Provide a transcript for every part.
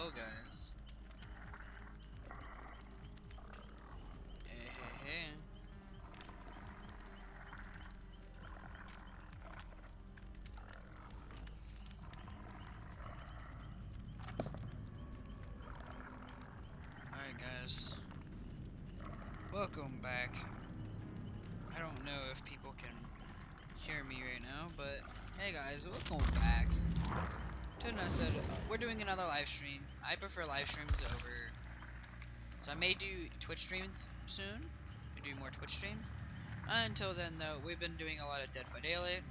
Hello, guys. Hey, hey, hey. Alright, guys. Welcome back. I don't know if people can hear me right now, but hey, guys, welcome back to another. We're doing another live stream. I prefer live streams over. So I may do Twitch streams soon. Do more Twitch streams. Until then, though, we've been doing a lot of Dead by Daylight.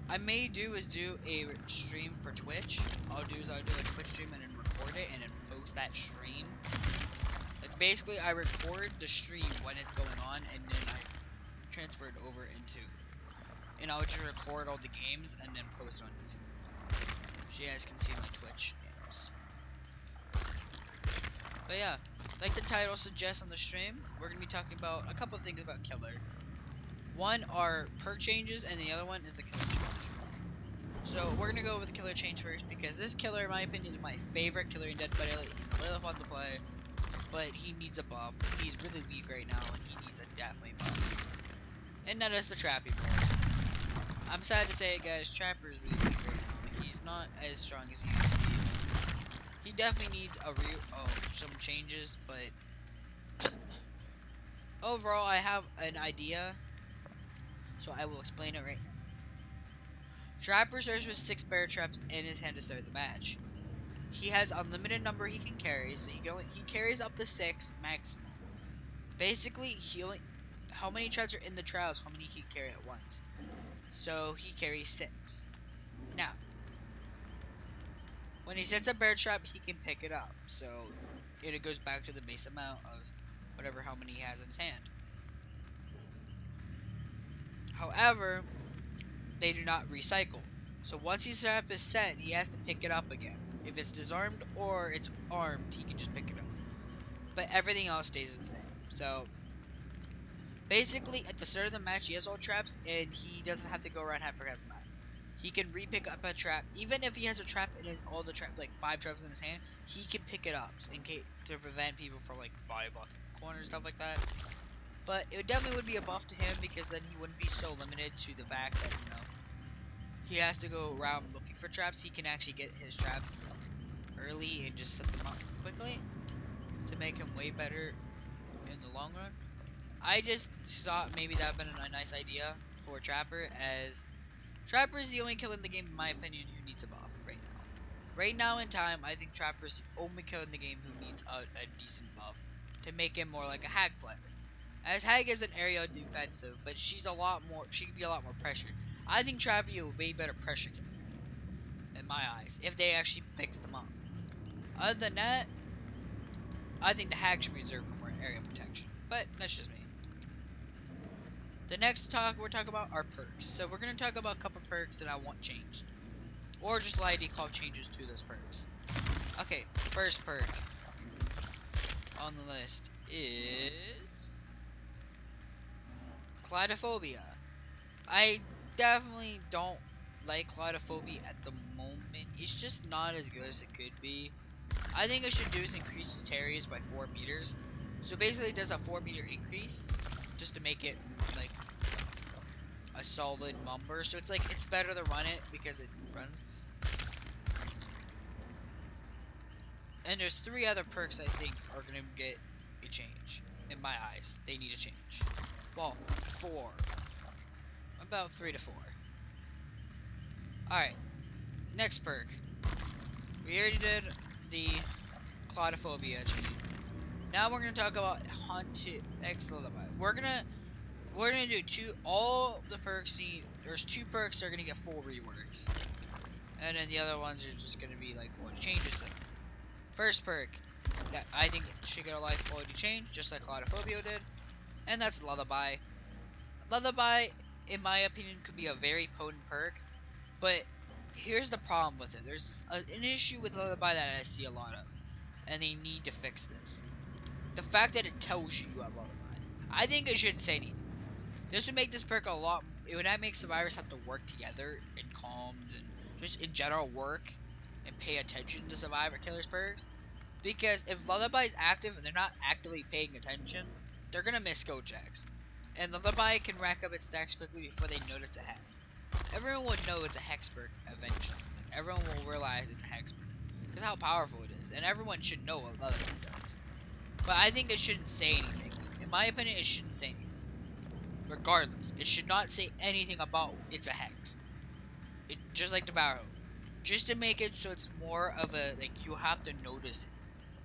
I may do a stream for Twitch. I'll do a Twitch stream and then record it and then post that stream. Like basically, I record the stream when it's going on and then I transfer it over into. And I'll just record all the games and then post it on YouTube. So you guys can see my Twitch games. But yeah, like the title suggests on the stream, we're gonna be talking about a couple things about Killer. One are perk changes, and the other one is a killer change. So we're gonna go over the killer change first because this killer, in my opinion, is my favorite killer in Dead by Daylight. He's a little fun to play, but he needs a buff. He's really weak right now, and he needs a definitely buff. And that is the Trappy build. I'm sad to say it, guys. Trapper is really weak right now. He's not as strong as he used to be. He definitely needs some changes, but overall, I have an idea. So I will explain it right now. Trapper serves with 6 bear traps in his hand to start the match. He has unlimited number he can carry, so he carries up to 6 maximum. Basically, how many traps are in the trials, how many he can carry at once. So he carries 6. Now, when he sets a bear trap, he can pick it up. So it goes back to the base amount of whatever how many he has in his hand. However, they do not recycle. So once his trap is set, he has to pick it up again. If it's disarmed or it's armed, he can just pick it up. But everything else stays the same. So basically, at the start of the match, he has all traps, and he doesn't have to go around half for his match. He can re-pick up a trap, even if he has a trap in like 5 traps in his hand. He can pick it up in case to prevent people from like body blocking corners, stuff like that. But it definitely would be a buff to him because then he wouldn't be so limited to the fact that, he has to go around looking for traps. He can actually get his traps early and just set them up quickly to make him way better in the long run. I just thought maybe that would have been a nice idea for Trapper, as Trapper is the only killer in the game, in my opinion, who needs a buff right now. Right now in time, I think Trapper is the only killer in the game who needs a decent buff to make him more like a Hag player. As Hag is an area defensive, but she can be a lot more pressured. I think Trappy will be a better pressure killer, in my eyes, if they actually fix them up. Other than that, I think the Hag should be reserved for more area protection, but that's just me. The next we're talking about are perks. So we're going to talk about a couple perks that I want changed, or just lightly call changes to those perks. Okay, first perk on the list is Claustrophobia. I definitely don't like Claustrophobia at the moment. It's just not as good as it could be. I think it should do is increase his terries by 4 meters. So basically it does a 4-meter increase just to make it like a solid number. So it's better to run it because it runs. And there's 3 other perks I think are going to get a change. In my eyes, they need a change. Well, 4. About 3 to 4. Alright. Next perk. We already did the Claustrophobia change. Now we're gonna talk about Haunted X Lullaby. We're gonna do all the perks. There's 2 perks that are gonna get full reworks. And then the other ones are just gonna be like what changes to them. First perk that I think should get a life quality change, just like Claustrophobia did. And that's Lullaby. Lullaby, in my opinion, could be a very potent perk, but here's the problem with it. There's an issue with Lullaby that I see a lot of, and they need to fix this. The fact that it tells you have Lullaby. I think it shouldn't say anything. This would make this perk it would not make survivors have to work together in comms and just in general work and pay attention to survivor killers perks. Because if Lullaby is active and they're not actively paying attention, they're gonna miss skill checks. And Lullaby can rack up its stacks quickly before they notice a hex. Everyone would know it's a hex perk eventually. Like, everyone will realize it's a hex perk. Because how powerful it is. And everyone should know what Lullaby does. But I think it shouldn't say anything. In my opinion, it shouldn't say anything. Regardless, it should not say anything about it's a hex. It just like Devour Hope. Just to make it so it's more of a, like, you have to notice it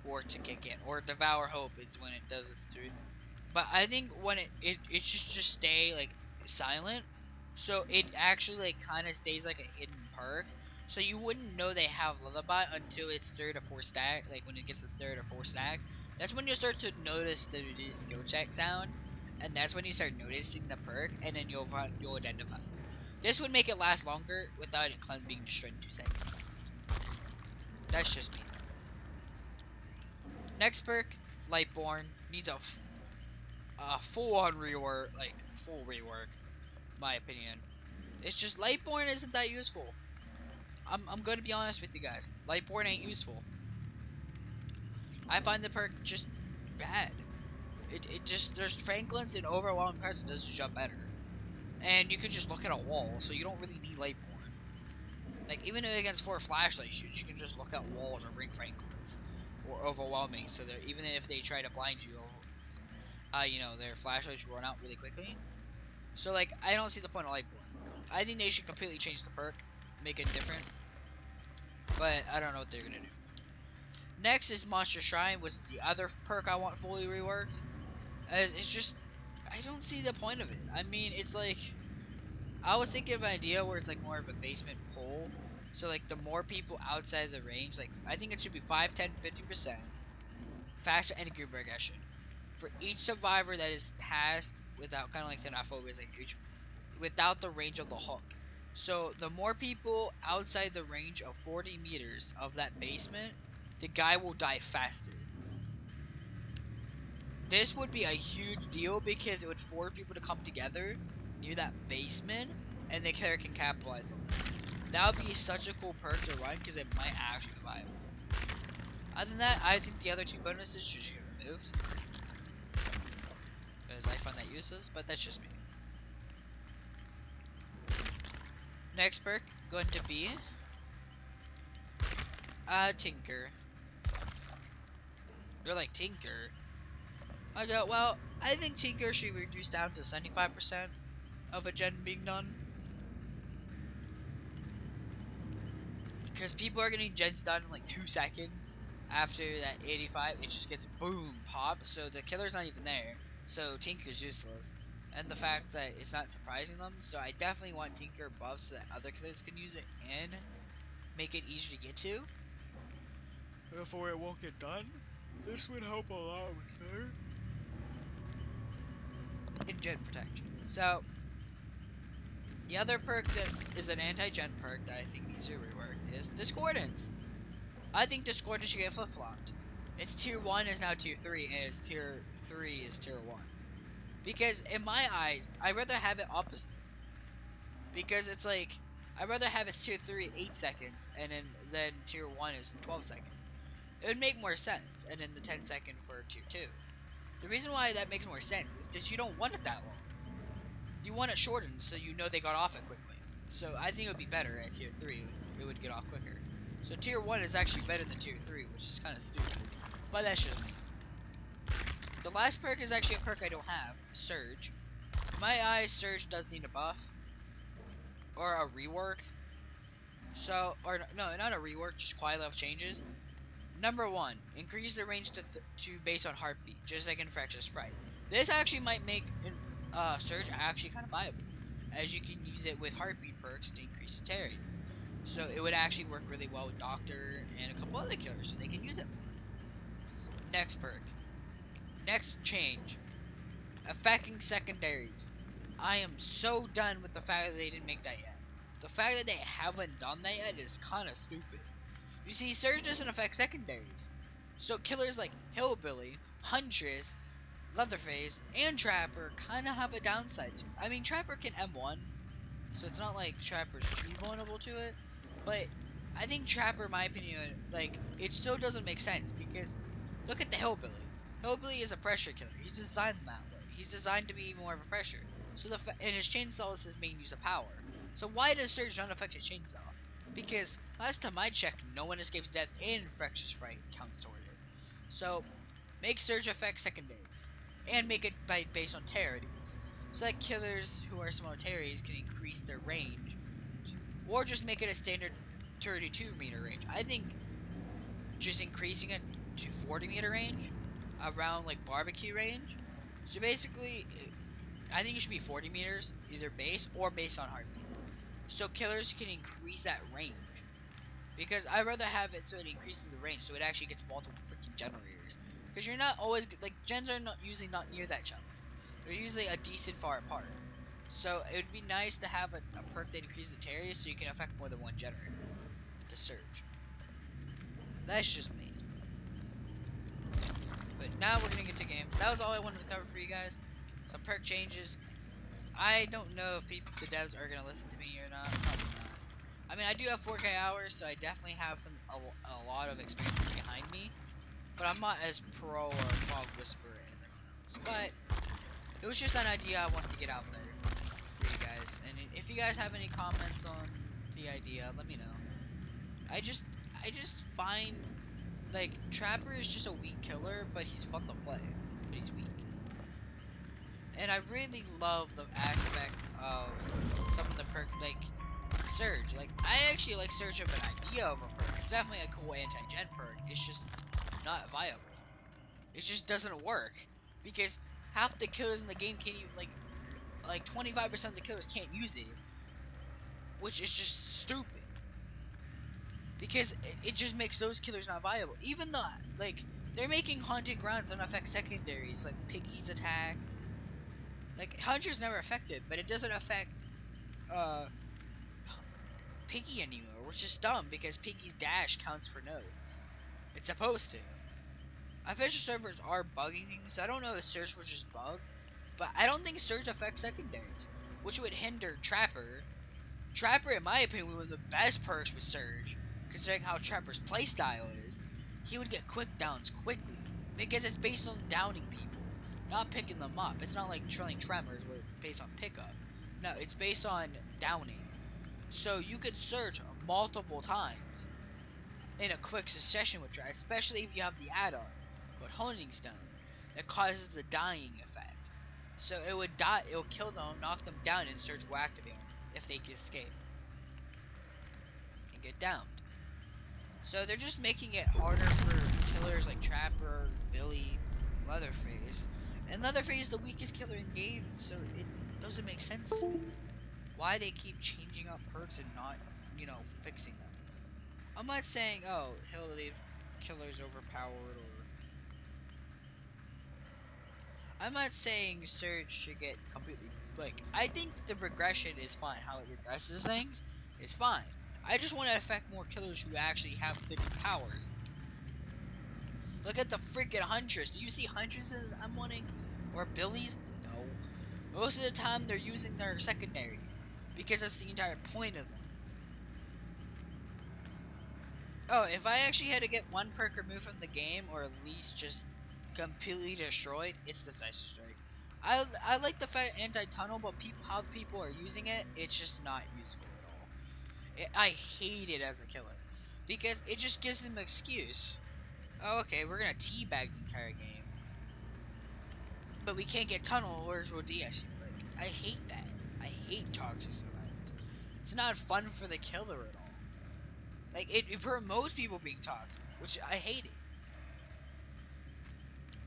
for it to kick in. Or Devour Hope is when it does its turn. But I think when it should just stay, like, silent. So it actually, like, kind of stays like a hidden perk. So you wouldn't know they have Lullaby until it's 3rd or 4th stack. Like, when it gets its 3rd or 4th stack. That's when you start to notice the reduced skill check sound. And that's when you start noticing the perk. And then you'll identify it. This would make it last longer without it being destroyed in 2 seconds. That's just me. Next perk, Lightborn, needs a full-on rework, like, full rework, my opinion. It's just, Lightborn isn't that useful. I'm gonna be honest with you guys. Lightborn ain't useful. I find the perk just bad. It just, there's Franklin's and Overwhelming Presence does the job better. And you could just look at a wall, so you don't really need Lightborn. Like, even against 4 flashlight shoots, you can just look at walls or bring Franklin's. Or Overwhelming, so that even if they try to blind you, you know, their flashlights run out really quickly. So, like, I don't see the point of Lightborn. I think they should completely change the perk, make it different. But I don't know what they're gonna do. Next is Monster Shrine, which is the other perk I want fully reworked. As it's just, I don't see the point of it. I mean, it's like, I was thinking of an idea where it's like more of a basement pull. So like the more people outside the range, like I think it should be 5, 10, 15% faster entry group progression. For each survivor that is passed without, kind of like Thanaphobia, like without the range of the hook. So the more people outside the range of 40 meters of that basement, the guy will die faster. This would be a huge deal because it would force people to come together near that basement, and the killer can capitalize on it. That would be such a cool perk to run because it might actually be viable. Other than that, I think the other 2 bonuses should get removed because I find that useless, but that's just me. Next perk going to be Tinker. You're like, Tinker? I go, well, I think Tinker should be reduced down to 75% of a gen being done. Because people are getting gens done in like 2 seconds after that 85. It just gets boom, pop. So the killer's not even there. So Tinker's useless. And the fact that it's not surprising them. So I definitely want Tinker buffs so that other killers can use it and make it easier to get to. Before it won't get done. This would help a lot with killer. In gen protection. So the other perk that is an anti-gen perk that I think needs to rework is Discordance. I think Discordance should get flip-flopped. Its tier 1 is now tier 3, and its tier 3 is tier 1. Because in my eyes, I'd rather have it opposite. Because it's like, I'd rather have its tier 3 at 8 seconds, and then tier 1 is 12 seconds. It would make more sense, and then the 10 second for tier 2. The reason why that makes more sense is because you don't want it that long. You want it shortened so you know they got off it quickly. So I think it would be better at tier 3, it would get off quicker. So tier 1 is actually better than tier 3, which is kind of stupid. But that's just me. The last perk is actually a perk I don't have, Surge. In my eyes, Surge does need a buff. Or a rework. So, or no, not a rework, just quality of changes. Number 1, increase the range to based on heartbeat, just like Infectious Fright. This actually might make Surge actually kind of viable, as you can use it with heartbeat perks to increase its areas. So it would actually work really well with Doctor and a couple other killers, so they can use it. Next perk. Next change. Affecting secondaries. I am so done with the fact that they didn't make that yet. The fact that they haven't done that yet is kind of stupid. You see, Surge doesn't affect secondaries. So killers like Hillbilly, Huntress, Leatherface, and Trapper kind of have a downside to it. I mean, Trapper can M1, so it's not like Trapper's too vulnerable to it. But I think Trapper, in my opinion, like, it still doesn't make sense because look at the Hillbilly. Hillbilly is a pressure killer. He's designed that way. He's designed to be more of a pressure. So and his chainsaw is his main use of power. So why does Surge not affect his chainsaw? Because last time I checked, no one escapes death in Infectious Fright counts toward it. So make Surge affect secondaries and make it based on terrorities, so that killers who are smaller terrorities can increase their range, or just make it a standard 32 meter range. I think just increasing it to 40 meter range, around like barbecue range. So basically, I think it should be 40 meters, either base or based on heartbeat. So killers can increase that range. Because I'd rather have it so it increases the range, so it actually gets multiple freaking generators. Because you're not always, like, gens are usually not near that chunk. They're usually a decent far apart. So it would be nice to have a perk that increases the terrorities so you can affect more than one generator to Surge. That's just me. But now we're gonna get to games. That was all I wanted to cover for you guys. Some perk changes. I don't know if the devs are gonna listen to me or not. Probably not. I mean, I do have 4K hours, so I definitely have a lot of experience behind me. But I'm not as pro or fog whisperer as everyone else. But it was just an idea I wanted to get out there for you guys. And if you guys have any comments on the idea, let me know. I just find, like, Trapper is just a weak killer, but he's fun to play. But he's weak. And I really love the aspect of some of the perk, like Surge. Like, I actually like Surge of an idea of a perk. It's definitely a cool anti-gen perk. It's just not viable. It just doesn't work. Because half the killers in the game can't even, like 25% of the killers can't use it. Which is just stupid. Because it just makes those killers not viable. Even though, like, they're making Haunted Grounds don't affect secondaries, like Piggy's attack. Like, Hunter's never affected, but it doesn't affect, Piggy anymore, which is dumb, because Piggy's dash counts for node. It's supposed to. Official servers are bugging things, so I don't know if Surge was just bugged, but I don't think Surge affects secondaries, which would hinder Trapper. Trapper, in my opinion, one of the best perks with Surge, considering how Trapper's playstyle is. He would get quick downs quickly, because it's based on downing people, not picking them up. It's not like Trilling Tremors, where it's based on pickup. No, it's based on downing. So you could Surge multiple times in a quick succession with Trapper, especially if you have the add-on called Honing Stone that causes the dying effect. So it would die, it will kill them, knock them down, and Surge will activate them if they can escape and get downed. So they're just making it harder for killers like Trapper, Billy, Leatherface. And Leatherface is the weakest killer in games, so it doesn't make sense to me why they keep changing up perks and not, fixing them. I'm not saying, oh, Hillbilly killer's overpowered, or I'm not saying Surge should get completely, I think the regression is fine. How it regresses things is fine. I just want to affect more killers who actually have different powers. Look at the freaking Hunters. Do you see Hunters I'm wanting? Or Billies? No. Most of the time they're using their secondary, because that's the entire point of them. Oh, if I actually had to get one perk removed from the game, or at least just completely destroyed, it's Decisive Strike. I like the fact anti-tunnel, but how the people are using it, it's just not useful at all. I hate it as a killer, because it just gives them an excuse. Oh, okay, we're gonna teabag the entire game, but we can't get tunnel, or we'll DS you. I hate that. I hate toxic survivors. It's not fun for the killer at all. It promotes people being toxic, which I hate it.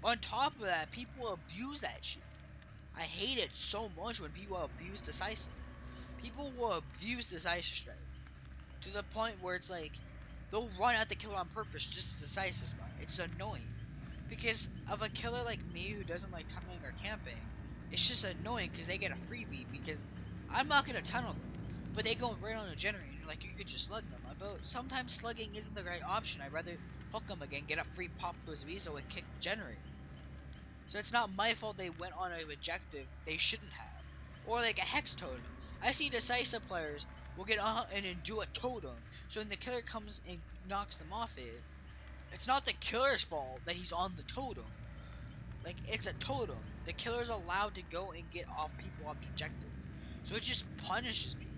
On top of that, people abuse that shit. I hate it so much when people abuse Decisive. People will abuse Decisive Strike to the point where it's like they'll run at the killer on purpose just to Decisive Strike. It's annoying. Because of a killer like me who doesn't like tunneling or camping, it's just annoying because they get a freebie, because I'm not going to tunnel them, but they go right on the generator, like you could just slug them. But sometimes slugging isn't the right option. I'd rather hook them again, get a free pop goes Weasel, and kick the generator. So it's not my fault they went on an objective they shouldn't have. Or like a Hex Totem. I see Decisive players will get on and then do a totem. So when the killer comes and knocks them off it, it's not the killer's fault that he's on the totem. Like, it's a totem. The killer's allowed to go and get off people off objectives. So it just punishes people.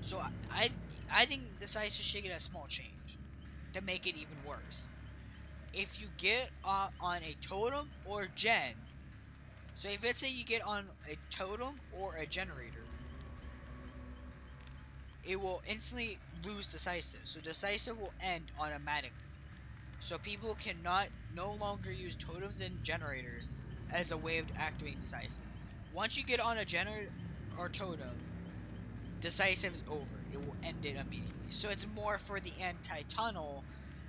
So I think the Decisive should get a small change to make it even worse. If you get on a totem or gen, so if let's say you get on a totem or a generator, it will instantly lose Decisive. So Decisive will end automatically. So people cannot no longer use totems and generators as a way of activating Decisive. Once you get on a generator or totem, Decisive is over. It will end it immediately. So it's more for the anti-tunnel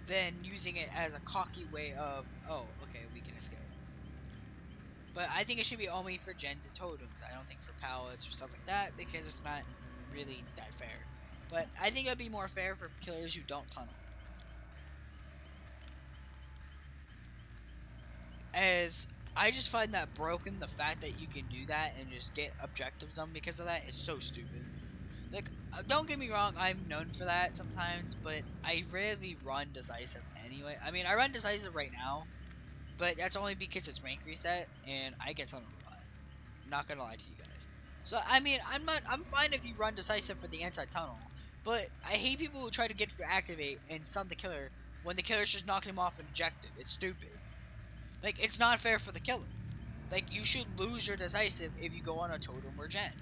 than using it as a cocky way of, oh, okay, we can escape. But I think it should be only for gens and totems. I don't think for pallets or stuff like that, because it's not really that fair. But I think it'd be more fair for killers who don't tunnel. As I just find that broken, the fact that you can do that and just get objectives done because of that is so stupid. Like, don't get me wrong, I'm known for that sometimes, but I rarely run Decisive anyway. I mean, I run Decisive right now, but that's only because it's rank reset, and I get tunneled a lot. I'm not gonna lie to you guys. So, I mean, I'm fine if you run Decisive for the anti-tunnel, but I hate people who try to get to activate and stun the killer when the killer's just knocking him off an objective. It's stupid. Like, it's not fair for the killer. Like, you should lose your Decisive if you go on a totem or gen.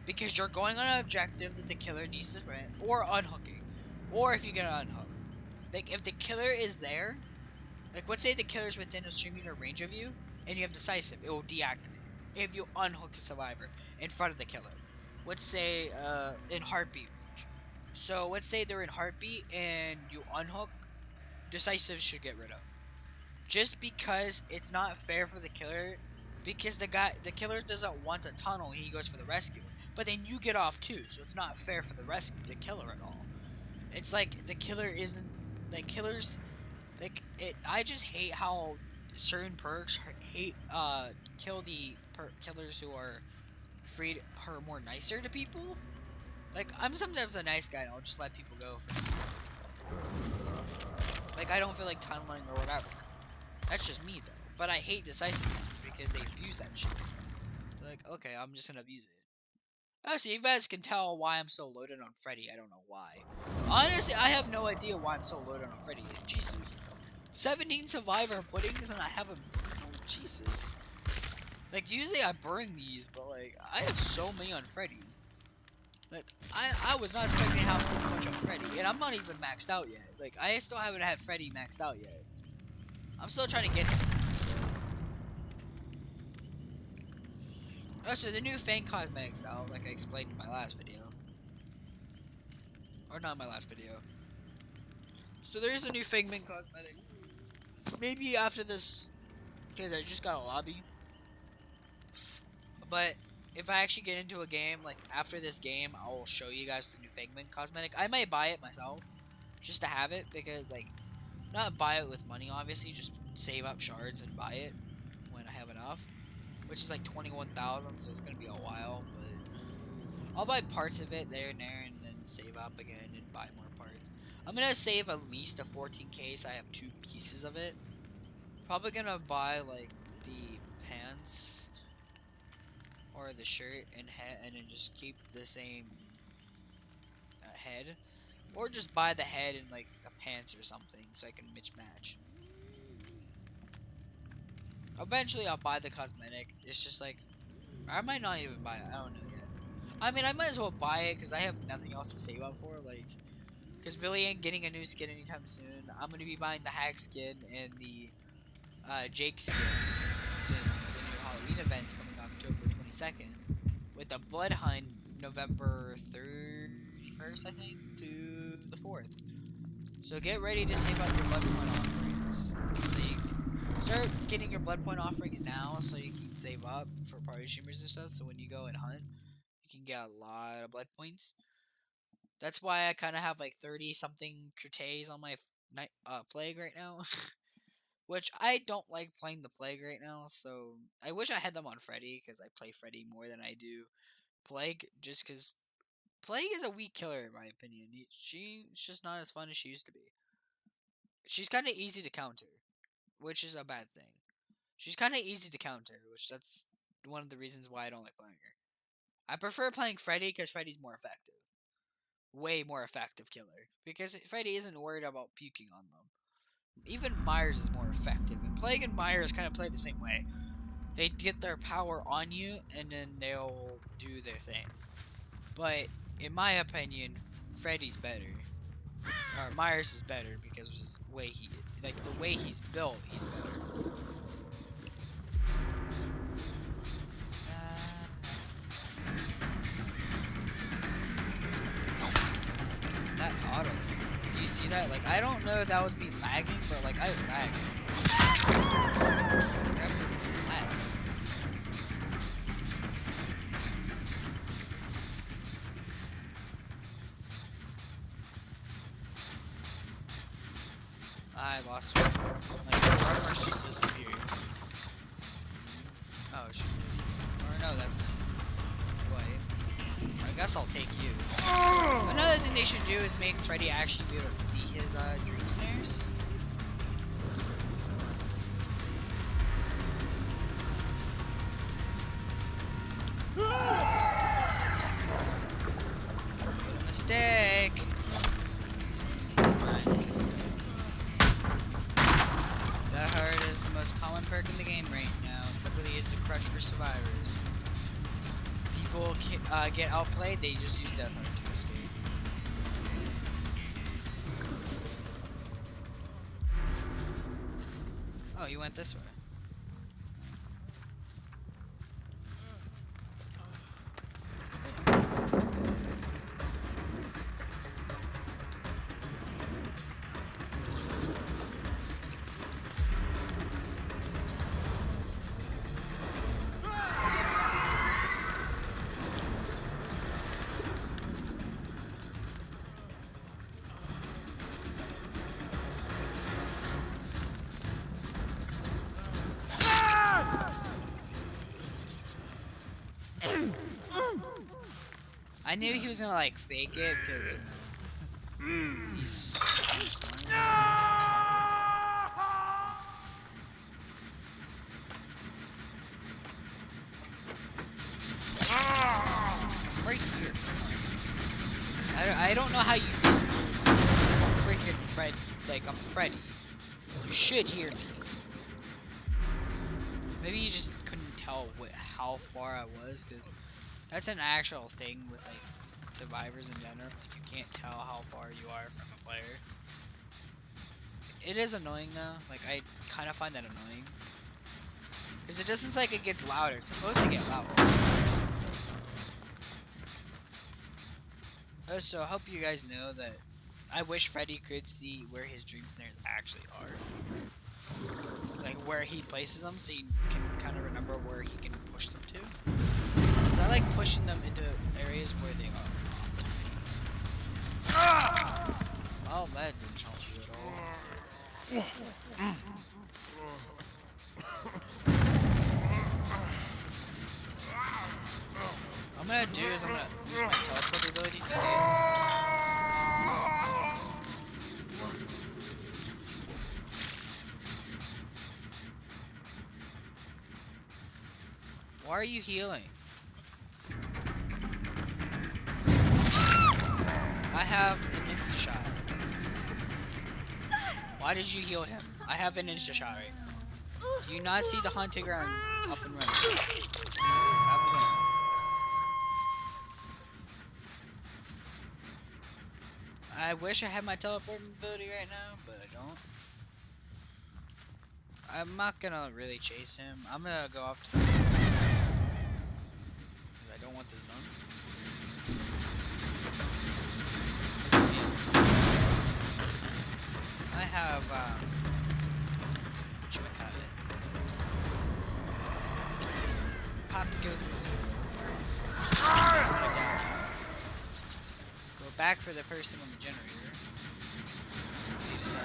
Because you're going on an objective that the killer needs to rent, or unhooking. Or if you get an unhook. Like, if the killer is there, like, let's say the killer's within a 3-meter range of you, and you have Decisive, it will deactivate if you unhook a survivor in front of the killer. Let's say, in heartbeat range. So, let's say they're in heartbeat, and you unhook, Decisive should get rid of. Just because it's not fair for the killer, because the killer doesn't want a tunnel, he goes for the rescue. But then you get off too, so it's not fair for the killer at all. It's like the killer isn't, like, killers, like, I just hate how certain perks kill the killers who are free or more nicer to people. Like, I'm sometimes a nice guy and I'll just let people go for, like, I don't feel like tunneling or whatever. That's just me though. But I hate Decisive because they abuse that shit. They're like, okay, I'm just gonna abuse it. Actually, you guys can tell why I'm so loaded on Freddy. I don't know why. Honestly, I have no idea why I'm so loaded on Freddy. Jesus. 17 survivor puddings and I have a... Oh, Jesus. Like, usually I burn these, but, like, I have so many on Freddy. Like, I was not expecting to have this much on Freddy. And I'm not even maxed out yet. Like, I still haven't had Freddy maxed out yet. I'm still trying to get him maxed, but... Oh, so the new Fang cosmetics out, like I explained in my last video. Or not my last video. So there is a new Fangman cosmetic. Maybe after this, because I just got a lobby. But if I actually get into a game, like after this game, I will show you guys the new Fangman cosmetic. I might buy it myself, just to have it, because, like, not buy it with money, obviously, just save up shards and buy it when I have enough. Which is like 21,000, so it's gonna be a while, but I'll buy parts of it there and there, and then save up again and buy more parts. I'm gonna save at least a 14k, so I have 2 pieces of it. Probably gonna buy like the pants or the shirt and head, and then just keep the same head, or just buy the head and like a pants or something, so I can match. Eventually, I'll buy the cosmetic. It's just like, I might not even buy it. I don't know yet. I mean, I might as well buy it because I have nothing else to save up for. Like, because Billy ain't getting a new skin anytime soon. I'm gonna be buying the Hack skin and the Jake skin since the new Halloween event's coming October 22nd, with the Blood Hunt November 31st, I think, to the 4th. So get ready to save up your blood point offerings. So you can start getting your blood point offerings now, so you can save up for party streamers and stuff. So when you go and hunt, you can get a lot of blood points. That's why I kind of have like 30 something crutes on my plague right now. Which I don't like playing the plague right now, so I wish I had them on Freddy, because I play Freddy more than I do plague, just because Plague is a weak killer in my opinion. She's just not as fun as she used to be. She's kind of easy to counter, which is a bad thing. She's kind of easy to counter, which that's one of the reasons why I don't like playing her. I prefer playing Freddy because Freddy's more effective. Way more effective killer. Because Freddy isn't worried about puking on them. Even Myers is more effective. And Plague and Myers kind of play the same way. They get their power on you, and then they'll do their thing. But, in my opinion, Freddy's better. Or Myers is better because of his way he... Like, the way he's built, he's better. That auto. Do you see that? Like, I don't know if that was me lagging, but like, I lagged. Crap is this lag? I lost her. Like, the armor, she's disappeared. Oh, she's... Or no, that's... What? I guess I'll take you. Another thing they should do is make Freddy actually be able to see his dream snares. Made a mistake. That Heart is the most common perk in the game right now. Typically, it's a crush for survivors. People get outplayed, they just use Death Heart to escape. Oh, you went this way. I knew he was gonna like fake it because he's right here. I don't know how you do it. Freaking Fred's like I'm Freddy. You should hear me. Maybe you just couldn't tell how far I was, because that's an actual thing with like survivors in general. Like you can't tell how far you are from a player. It is annoying though. Like I kind of find that annoying, because it doesn't like it gets louder. It's supposed to get louder. So I hope you guys know that I wish Freddy could see where his dream snares actually are. Like where he places them, so you can kind of remember where he can push them to. So I like pushing them into areas where they are. Oh, that didn't help you at all. What I'm gonna do is I'm gonna use my teleport ability. Why are you healing? I have an insta-shot. Why did you heal him? I have an insta-shot right now. Do you not see the haunted grounds up and running? I wish I had my teleporting ability right now, but I don't. I'm not gonna really chase him. I'm gonna go up to him, because I don't want this done. I have, whatchamacallit. Pop goes the weasel. Go back for the person on the generator. So you decide.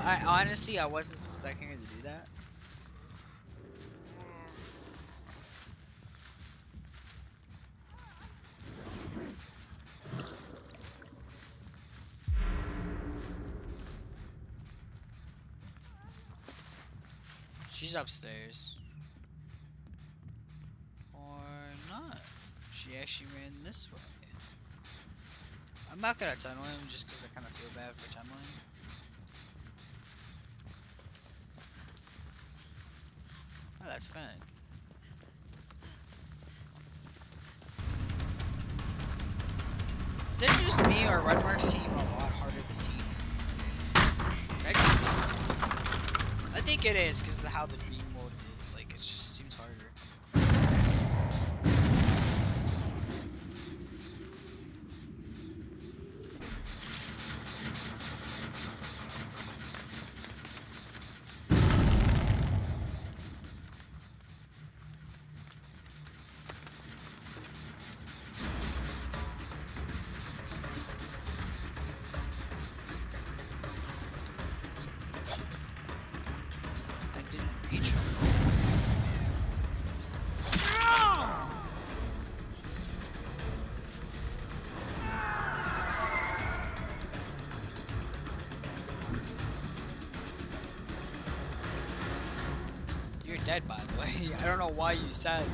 I honestly I wasn't suspecting her to do that. She's upstairs. Or not. She actually ran this way. I'm not gonna tunnel him just because I kind of feel bad for tunneling. Oh, that's fine. Is it just me or red marks seem a lot harder to see? I think it is because of how the dream mode is. Like, it just seems harder. You're dead, by the way. I don't know why you sat there.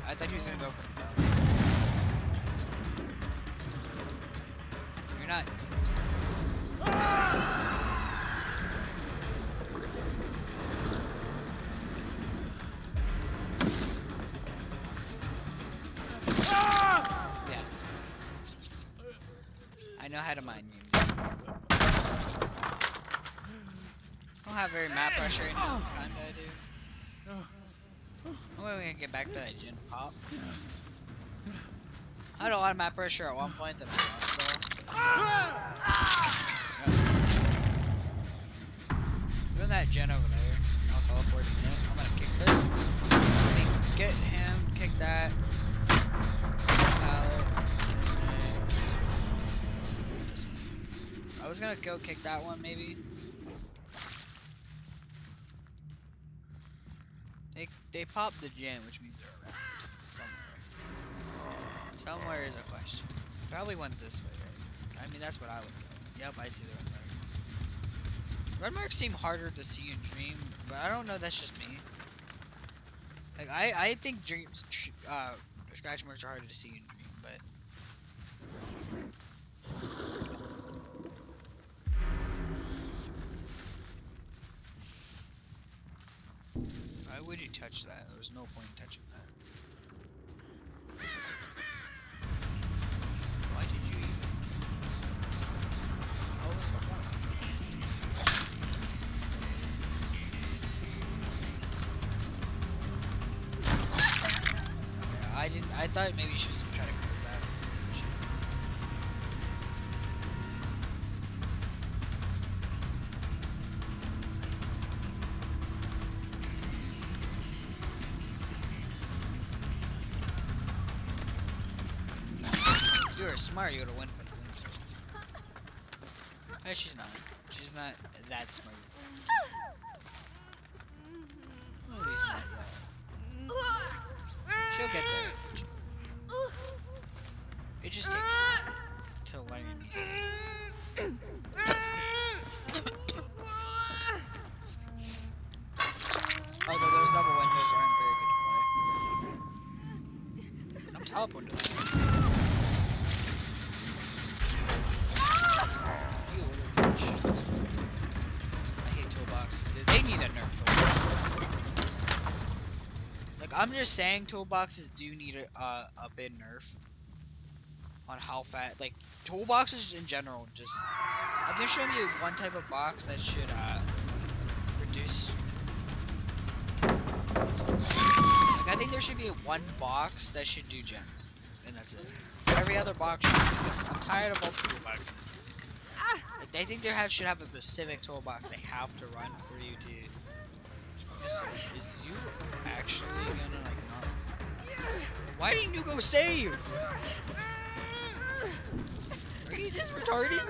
I thought he was gonna go for the balance. You're not. Yeah. I know how to mine you. I don't have very map pressure right now, kinda I do. We're gonna get back to that gen pop. I had a lot of map pressure at one point that I lost though. Doing that gen over there. I'll teleport in it. I'm gonna kick this. Let me get him, kick that. Pallet. I was gonna go kick that one maybe. They popped the gen, which means they're around somewhere. Somewhere is a question. Probably went this way, right? I mean, that's what I would go. Yep, I see the red marks. Red marks seem harder to see in Dream, but I don't know. That's just me. Like I think Dreams, scratch marks are harder to see in Dream, but. Why would you touch that? There was no point in touching that. Why did you even? What was the point? Okay, I didn't. I thought maybe she was trying to cover that. If you were smart, you would have went for the win. Hey, she's not. She's not that smart. At least not yet. She'll get there. It just takes time to learn these things. Although those double windows aren't very good to play. I'm teleporting to that. You little bitch. I hate toolboxes, dude. They need a nerf toolboxes. Like, I'm just saying toolboxes do need a bit nerf. On how fast, like, toolboxes in general, just, I think show me one type of box that should, reduce, like, I think there should be one box that should do gens, and that's it. Every other box should do gens. I'm tired of multiple toolboxes. Like, I think should have a specific toolbox they have to run for you to, is you actually gonna, like, not, Why didn't you go save? Are you just retarded?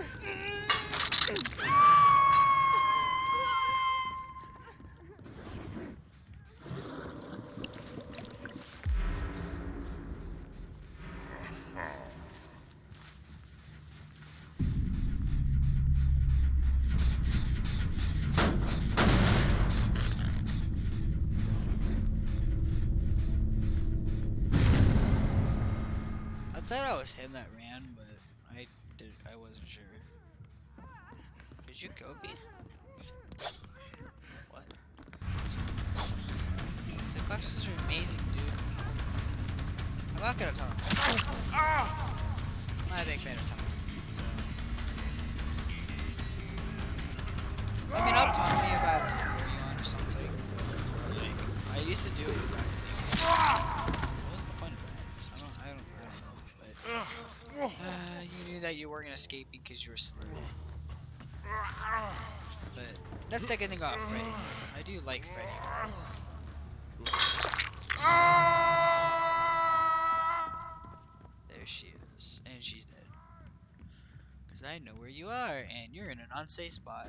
I thought it was him that ran, but I wasn't sure. Did you go me? What? The boxes are amazing, dude. I'm not gonna talk. I'm not a big fan of talking, so. I mean, I'll talk to you about Orion or something. Or like, I used to do it with that thing. What was the point of that? I don't know, but you knew that you weren't escaping because you were slow. But let's take a thing off Freddy. I do like Freddy, guys. There she is, and she's dead. Because I know where you are, and you're in an unsafe spot.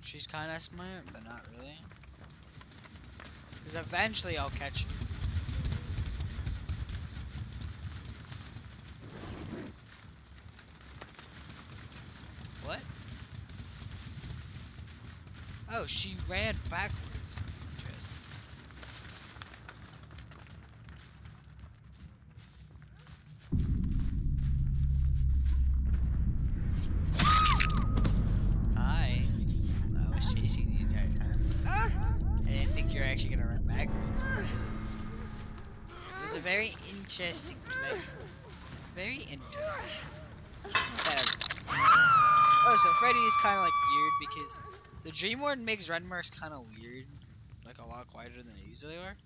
She's kind of smart, but not really. Because eventually I'll catch you. What? Oh, she ran backwards. Interesting. Hi. I was chasing the entire time. I didn't think you were actually gonna run backwards. It was a very interesting play. Very interesting. Oh, so Freddy is kind of like weird because the Dream Warden makes run marks kind of weird, like a lot quieter than they usually are.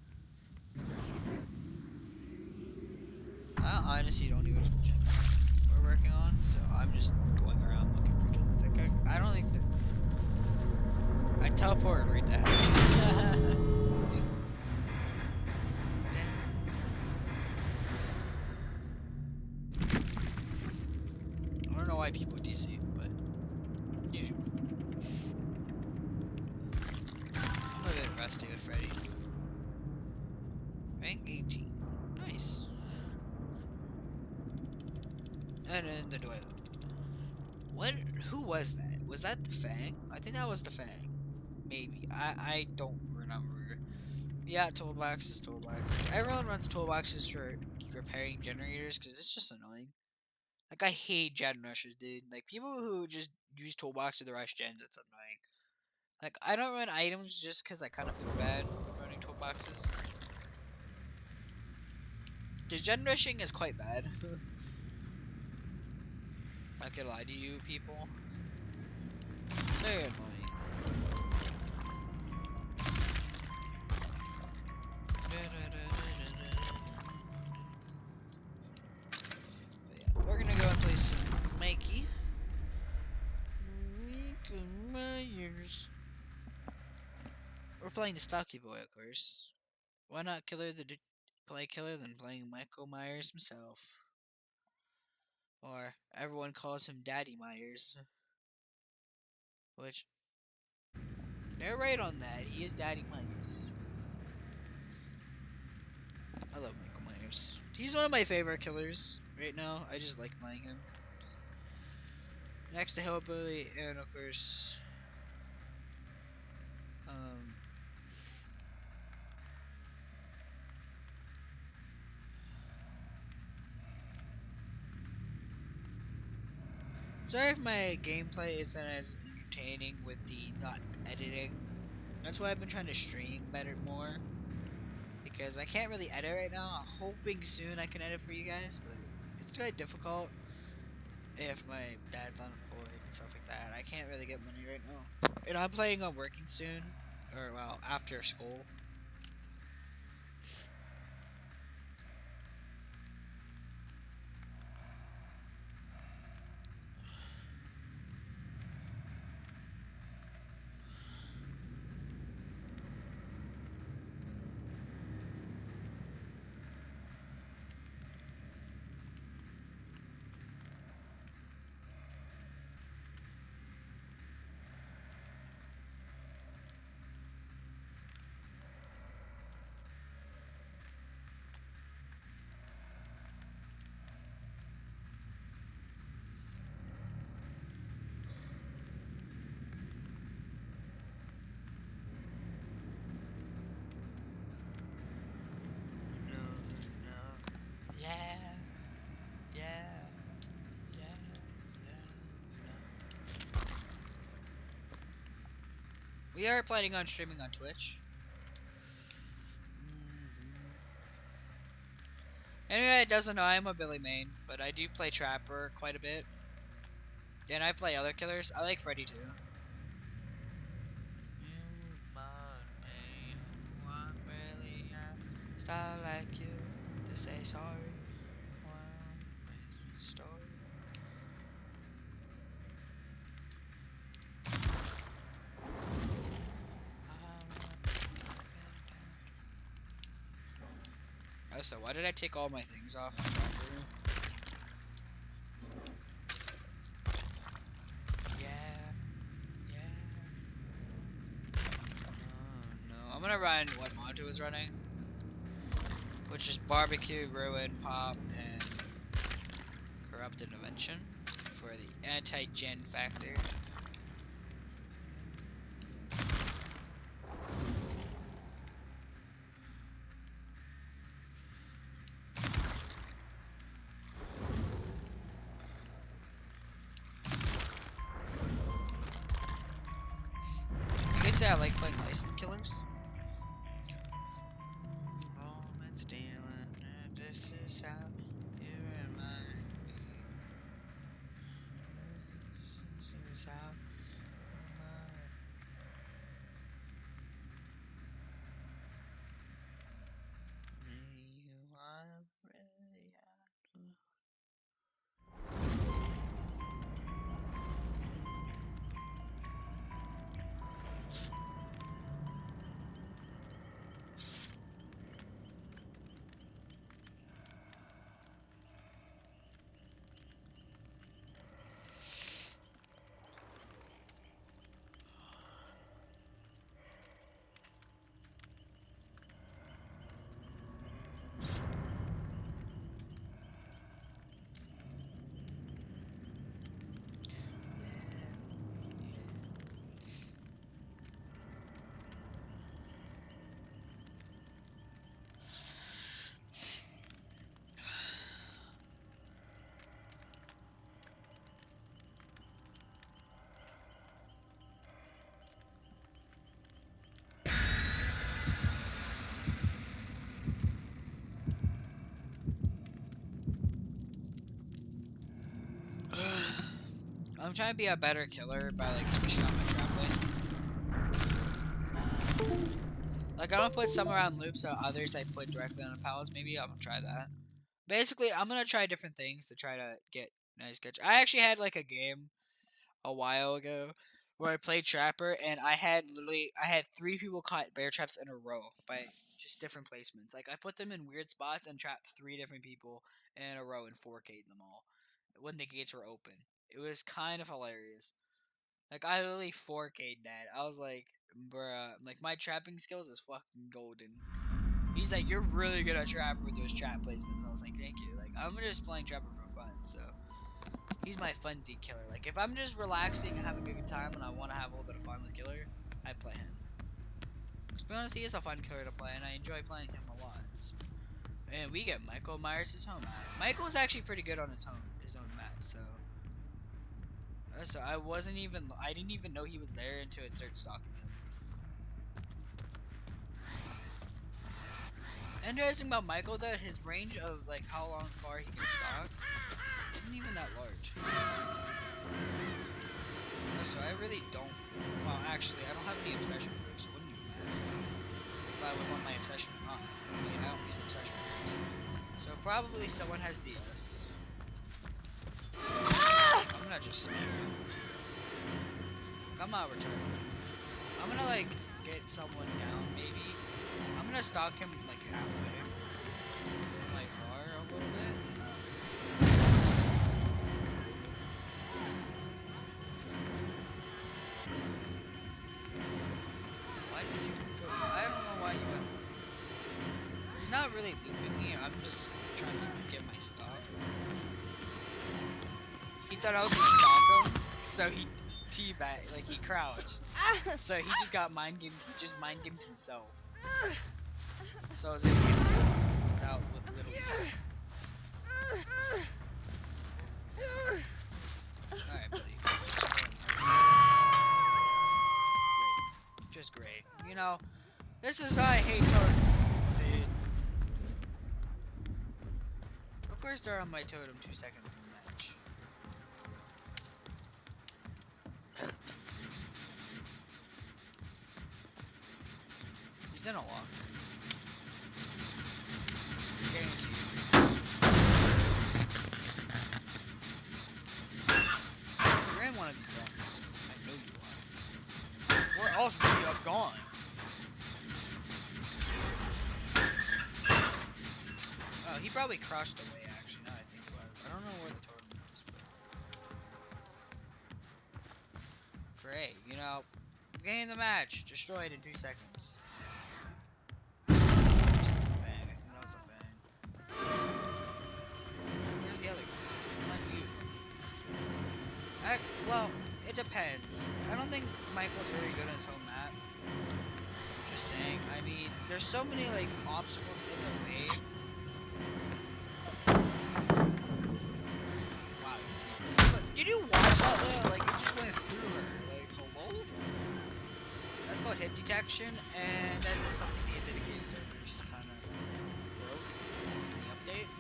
I honestly don't even know what gen we're working on, so I'm just going around looking for gens. Like I don't think that I teleported right there. I don't know why people DC, but you do. I'm a bit rusty with Freddy. Rank 18. Nice. And then the duel. What? Who was that? Was that the Fang? I think that was the Fang. Maybe. I don't remember. Yeah, toolboxes, toolboxes. Everyone runs toolboxes for repairing generators because it's just annoying. Like, I hate gen rushers, dude. Like, people who just use toolbox to rush gens, it's annoying. Like, I don't run items just because I kind of feel bad running toolboxes. The gen rushing is quite bad. I could lie to you, people. It's very annoying. But yeah, we're gonna go and play some Mikey. Myers. We're playing the Stocky Boy, of course. Why not play Killer than playing Michael Myers himself? Or everyone calls him Daddy Myers. Which, they're right on that. He is Daddy Myers. I love Michael Myers. He's one of my favorite killers right now. I just like playing him. Next to Hillbilly, and of course, sorry if my gameplay isn't as entertaining with the not editing. That's why I've been trying to stream better more. Because I can't really edit right now. I'm hoping soon I can edit for you guys, but it's really difficult if my dad's unemployed and stuff like that. I can't really get money right now. And I'm planning on working soon. Or, well, after school. Yeah. Yeah. Yeah. No. We are planning on streaming on Twitch. Anyway, it doesn't know I'm a Billy main, but I do play Trapper quite a bit. And I play other killers. I like Freddy too. Style like you to say sorry. Story. Oh, so why did I take all my things off? No. I'm gonna run what Monto was running, which is Barbecue, Ruin, Pop, and Corrupt Intervention for the anti-gen factor. You could say I like playing licensed killers. Moments dealing, this is how you remind me. This is how you are really I'm trying to be a better killer by like switching out my trap placements. Like I don't put some around loops, so others I put directly on the pallets. Maybe I'm gonna try that. Basically, I'm gonna try different things to try to get nice catch. I actually had like a game a while ago where I played Trapper, and I had 3 people caught bear traps in a row by just different placements. Like I put them in weird spots and trapped 3 different people in a row and 4K'd them all when the gates were open. It was kind of hilarious. Like I literally 4K'd that. I was like, bruh, like my trapping skills is fucking golden. He's like, you're really good at Trapper with those trap placements. I was like, thank you. Like I'm just playing Trapper for fun, so he's my funsy killer. Like if I'm just relaxing and having a good time and I want to have a little bit of fun with killer, I play him. To be honest, he is a fun killer to play, and I enjoy playing him a lot. And we get Michael Myers' home map. Michael's actually pretty good on his own map, so I didn't even know he was there until it started stalking him. Interesting about Michael that his range of like how long far he can stalk isn't even that large. So I really don't. Well, actually, I don't have any obsession moves, so it wouldn't even matter if I would want my obsession or not. I mean, I don't use obsession moves. So probably someone has DS. I'm gonna just smack him. I'm not returning. I'm gonna like get someone down, maybe. I'm gonna stalk him like halfway. Like bar a little bit. Why did you go? I don't know why you went. He's not really looping me. I'm just trying to get my stock. He thought I was gonna stalk him, so he teabagged, like he crouched. So he just got mind gamed. He just mind gamed himself. So I was able to get him without with little ease. Alright, buddy. Great. Just great. You know, this is why I hate totem speeds, dude. Of course they're on my totem 2 seconds in the match. He's in a locker. Guaranteed. You're in one of these lockers. I know you are. Where else would you have gone? Oh, he probably crushed away, actually, now I think about it. I don't know where the totem is, but... Great, you know, gain the match. Destroyed in 2 seconds. Just a fang. I think that was a fang. Where's the other guy? Not you. Well, it depends. I don't think Michael's very good on his home map. Just saying. I mean, there's so many, like, obstacles in the way. Wow, you see. But did you watch that, though? Like, it just went through her. Like, hello? That's called hit detection, and that is something the dedicated servers kind of broke in the update.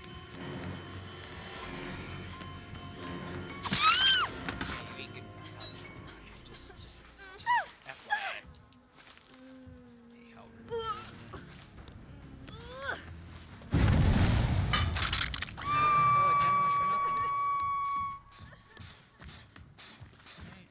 You ain't good. Just FYI. Hey, how rude is it? Oh, a gen rush for nothing. Alright.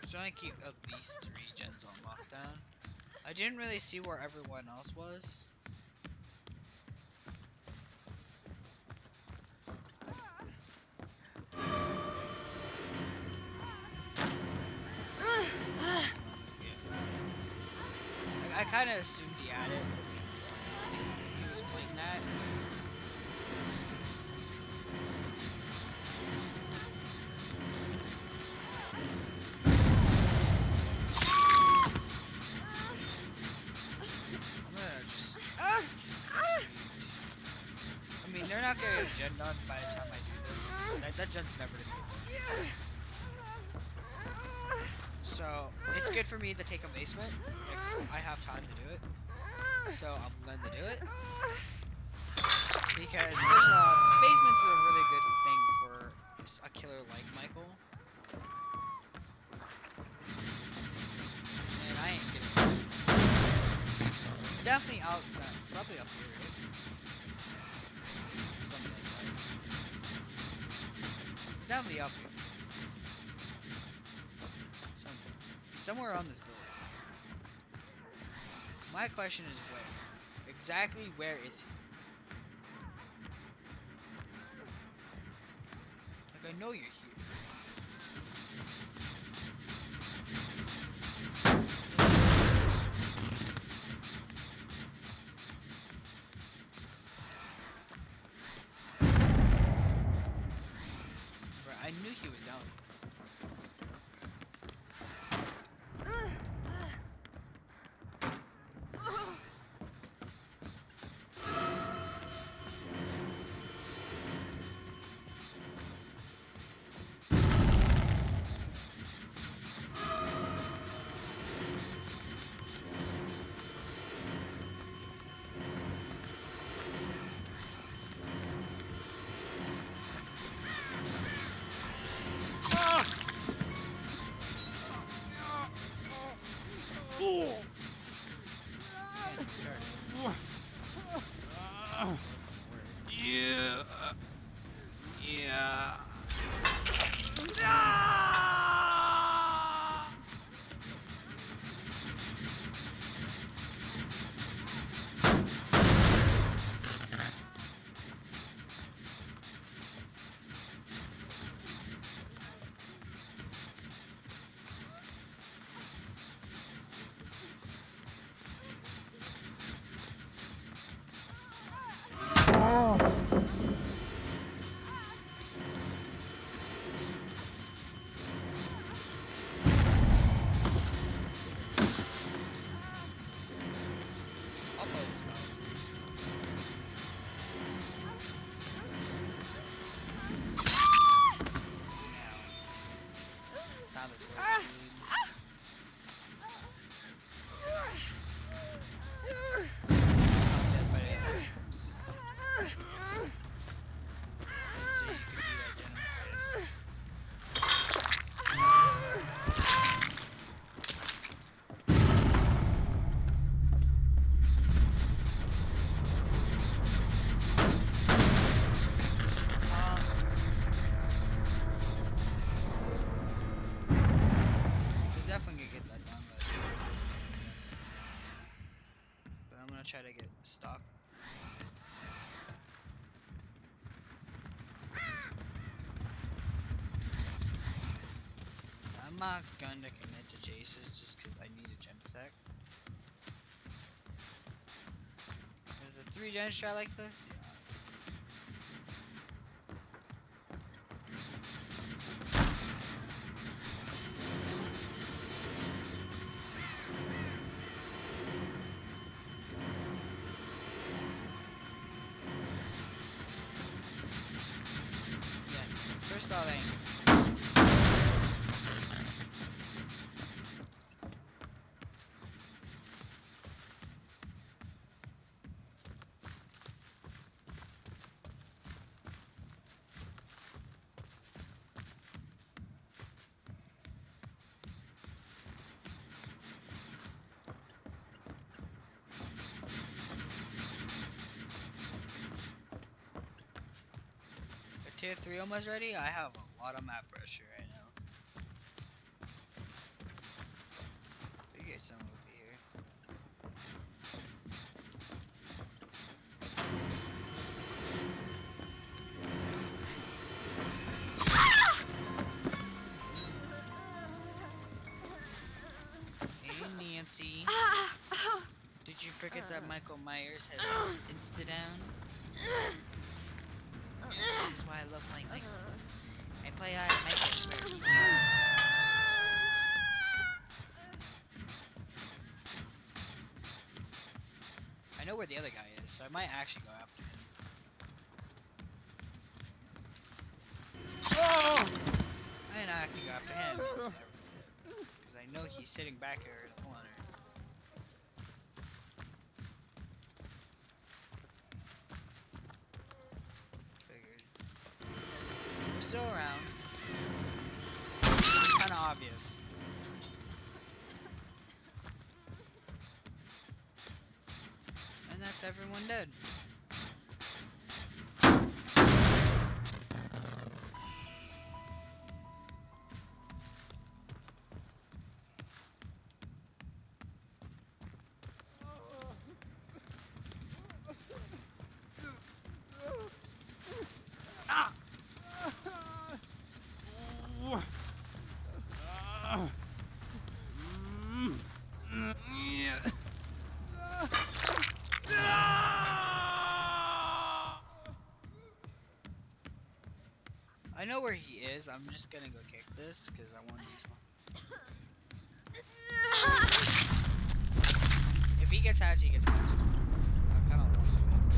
I'm trying to keep at least 3 gens on lockdown. I didn't really see where everyone else was. I kind of assumed he had it. He was playing that. I'm gonna just. I mean, they're not gonna get a gen done by the time I do this. That gen's never gonna get done. So, it's good for me to take a basement. Like, I have time to do it. So, I'm going to do it. Because, first of all, basement's a really good thing for a killer like Michael. And I ain't getting it. He's definitely outside. Probably up here, right? Something outside. He's definitely up here. Somewhere on this building. My question is where? Exactly where is he? Like, I know you're here. Bro, I knew he was down. Not dead by the other games. So you can do that gentleman face. We're definitely gonna get that done, but I'm gonna try to get stock. I'm not gonna commit to Jace's just because I need a gem attack. There's a 3-gen strat like this? Yeah. First off, ain't. Tier 3 almost ready? I have a lot of map pressure right now. Figured someone would be here. Hey Nancy. Did you forget that Michael Myers has Insta-down? This is why I love playing Michael. I play Michael very easy. I know where the other guy is, so I might actually go after him. Oh! And I can go after him. Because I know he's sitting back here in the corner. Still around. It's kind of obvious. And that's everyone dead. I know where he is. I'm just gonna go kick this because I want to use one. If he gets hatched, he gets hatched. I kind of want the fake.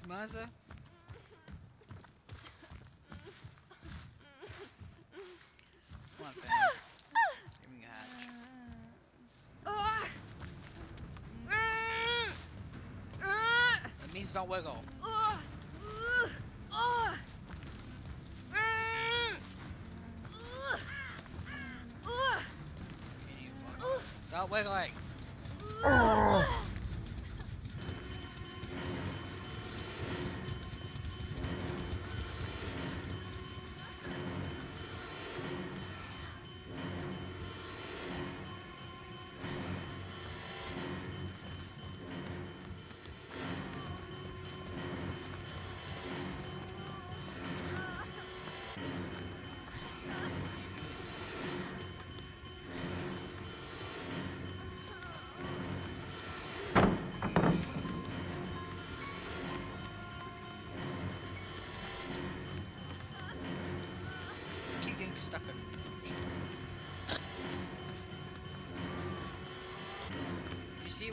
Mazda? Come on, fam. Give me a hatch. That means don't wiggle. Stop wiggling.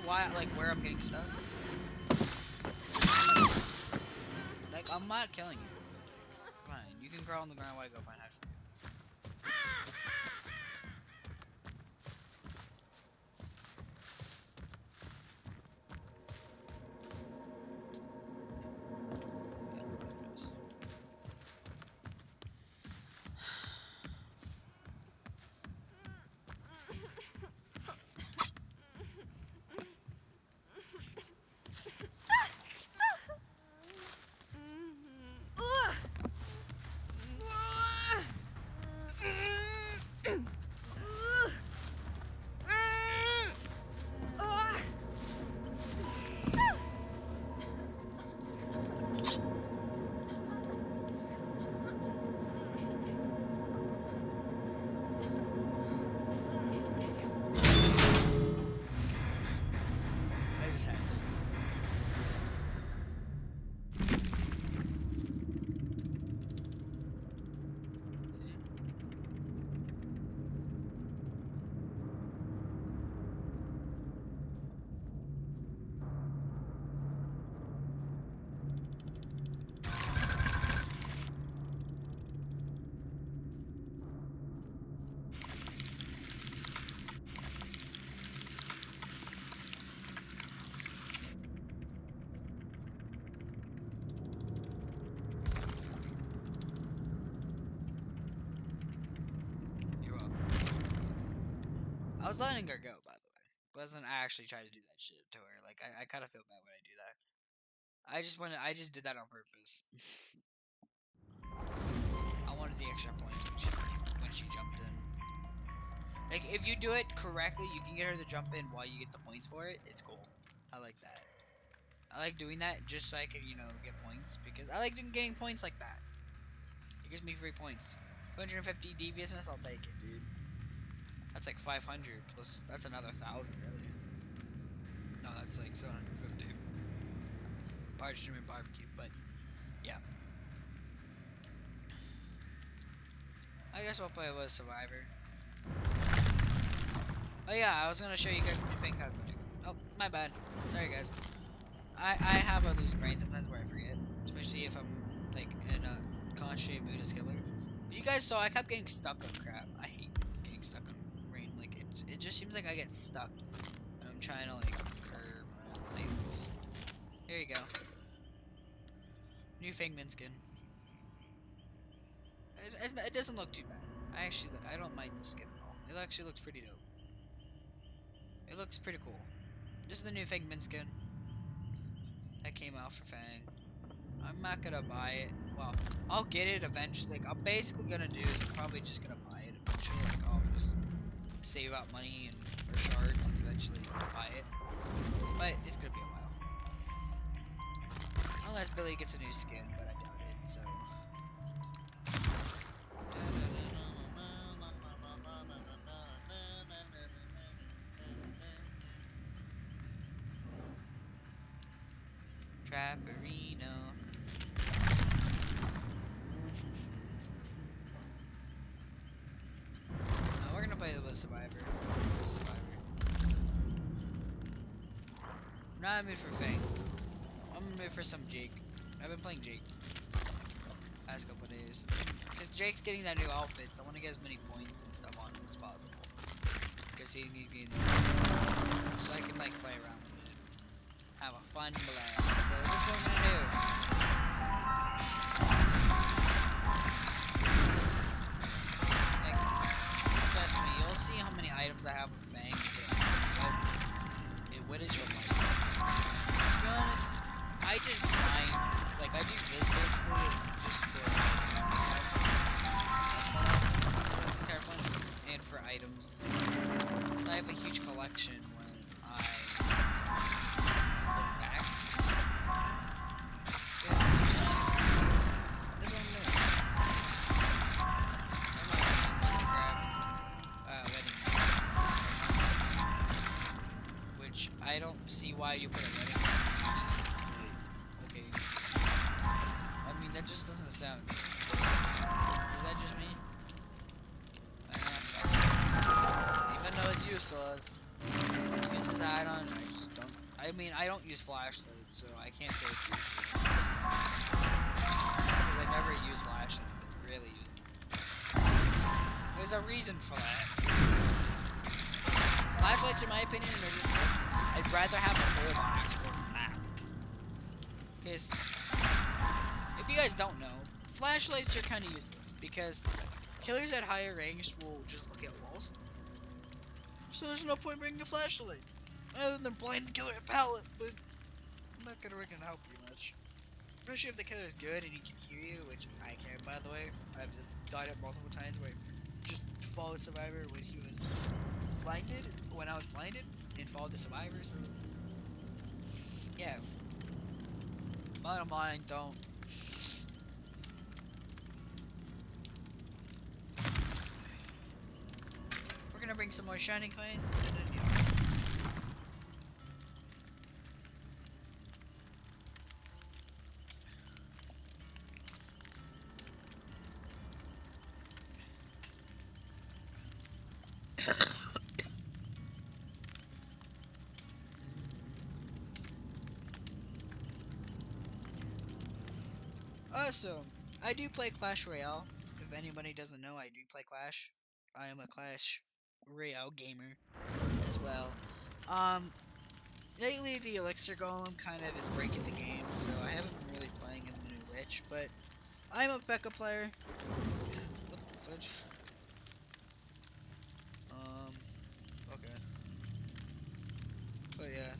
why, like, where I'm getting stuck? Like, I'm not killing you. Come on, you can crawl on the ground while I go find hide for you. I just had to. You're welcome. I was letting her go, by the way. Wasn't I actually trying to do that shit to her? Like, I kind of feel bad when I do that. I just did that on purpose. I wanted the extra points when she jumped in. Like, if you do it correctly, you can get her to jump in while you get the points for it. It's cool. I like that. I like doing that just so I can, you know, get points. Because I like getting points like that. It gives me free points. 250 deviousness, I'll take it, dude. That's like 500 plus, that's another 1,000, really. No, that's like 750. Parchment barbecue, but yeah. I guess we'll play with Survivor. Oh yeah, I was gonna show you guys the new fake cosmetic. Oh, my bad. Sorry guys. I have a loose brain sometimes where I forget. Especially if I'm like in a concentrated mood as killer. But you guys saw I kept getting stuck on crap. I hate getting stuck on rain. Like it just seems like I get stuck. And I'm trying to like curve my items. Here you go. New Fangman skin. It doesn't look too bad. I don't mind this skin at all. It actually looks pretty dope. It looks pretty cool. This is the new Fangman skin that came out for Fang. I'm not gonna buy it. Well, I'll get it eventually. Like, I'm basically gonna do is I'm probably just gonna buy it eventually. Like, I'll just save up money and or shards and eventually buy it. But it's gonna be a while. Unless Billy gets a new skin, but I doubt it. So. Trapperino. We're gonna play with Survivor. I'm not in the mood for Fang. I'm in the mood for some Jake. I've been playing Jake past couple days. Because Jake's getting that new outfit, so I want to get as many points and stuff on him as possible. Because he needs to get the points. So I can like play around with it. Have a fun blast. So that's what I'm gonna do. Like, trust me, you'll see how many items I have with Fang. What is your life? To be honest, I just grind. Like, I do this basically just for that's the entire point. And for items. So I have a huge collection when I look back. It's just this is what I'm doing. I'm just gonna grab wedding rings. Which I don't see why you put a wedding ring. Okay. I mean that just doesn't sound good. Is that just me? Even though it's useless. uses add-on. I just don't. I mean, I don't use flashlights, so I can't say it's useless. Because I never use flashlights. I rarely use them. There's a reason for that. Flashlights, in my opinion, are just worthless. I'd rather have a whole box or a map. Because, if you guys don't know, flashlights are kind of useless. Because killers at higher range will just look at walls. So there's no point bringing a flashlight. Other than blind the killer at pallet, but it's not gonna really help you much. Especially if the killer's good and he can hear you, which I can, by the way. I've done it multiple times where I just followed Survivor when he was blinded, when I was blinded, and followed the Survivor, so... yeah. Bottom line, don't. We're gonna bring some more shining coins, and then, yeah. Also, I do play Clash Royale. If anybody doesn't know, I do play Clash. I am a Clash Royale gamer as well. Lately the Elixir Golem kind of is breaking the game, so I haven't been really playing in the new Witch, but I'm a P.E.K.K.A player. What the fudge? Okay. But yeah.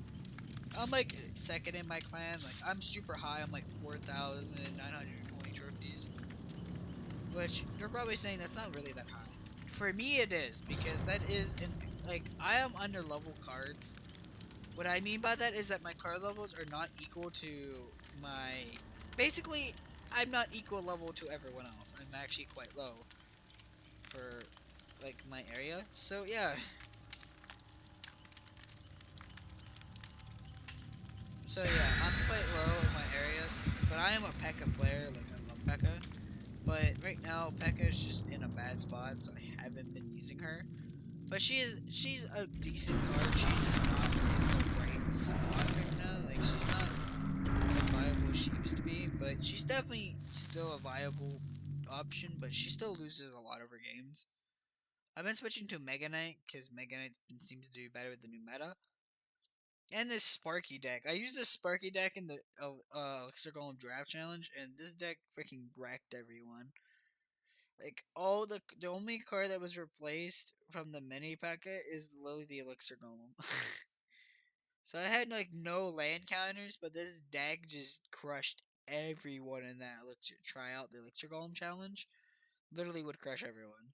I'm like second in my clan, like I'm super high, I'm like 4,920 trophies. Which, you're probably saying that's not really that high. For me it is, because that is, like, I am under level cards. What I mean by that is that my card levels are not equal to my... Basically, I'm not equal level to everyone else. I'm actually quite low for, like, my area. So, yeah. So, yeah, I'm quite low in my areas. But I am a P.E.K.K.A player. Like, I love P.E.K.K.A. But right now, P.E.K.K.A is just in a bad spot, so I haven't been using her. But she's a decent card. She's just not in the right spot right now. Like, she's not as viable as she used to be. But she's definitely still a viable option. But she still loses a lot of her games. I've been switching to Mega Knight because Mega Knight seems to do better with the new meta. And this Sparky deck. I used this Sparky deck in the Elixir Golem Draft Challenge, and this deck freaking wrecked everyone. Like, the only card that was replaced from the mini packet is literally the Elixir Golem. So I had, like, no land counters, but this deck just crushed everyone in that the Elixir Golem challenge. Literally would crush everyone.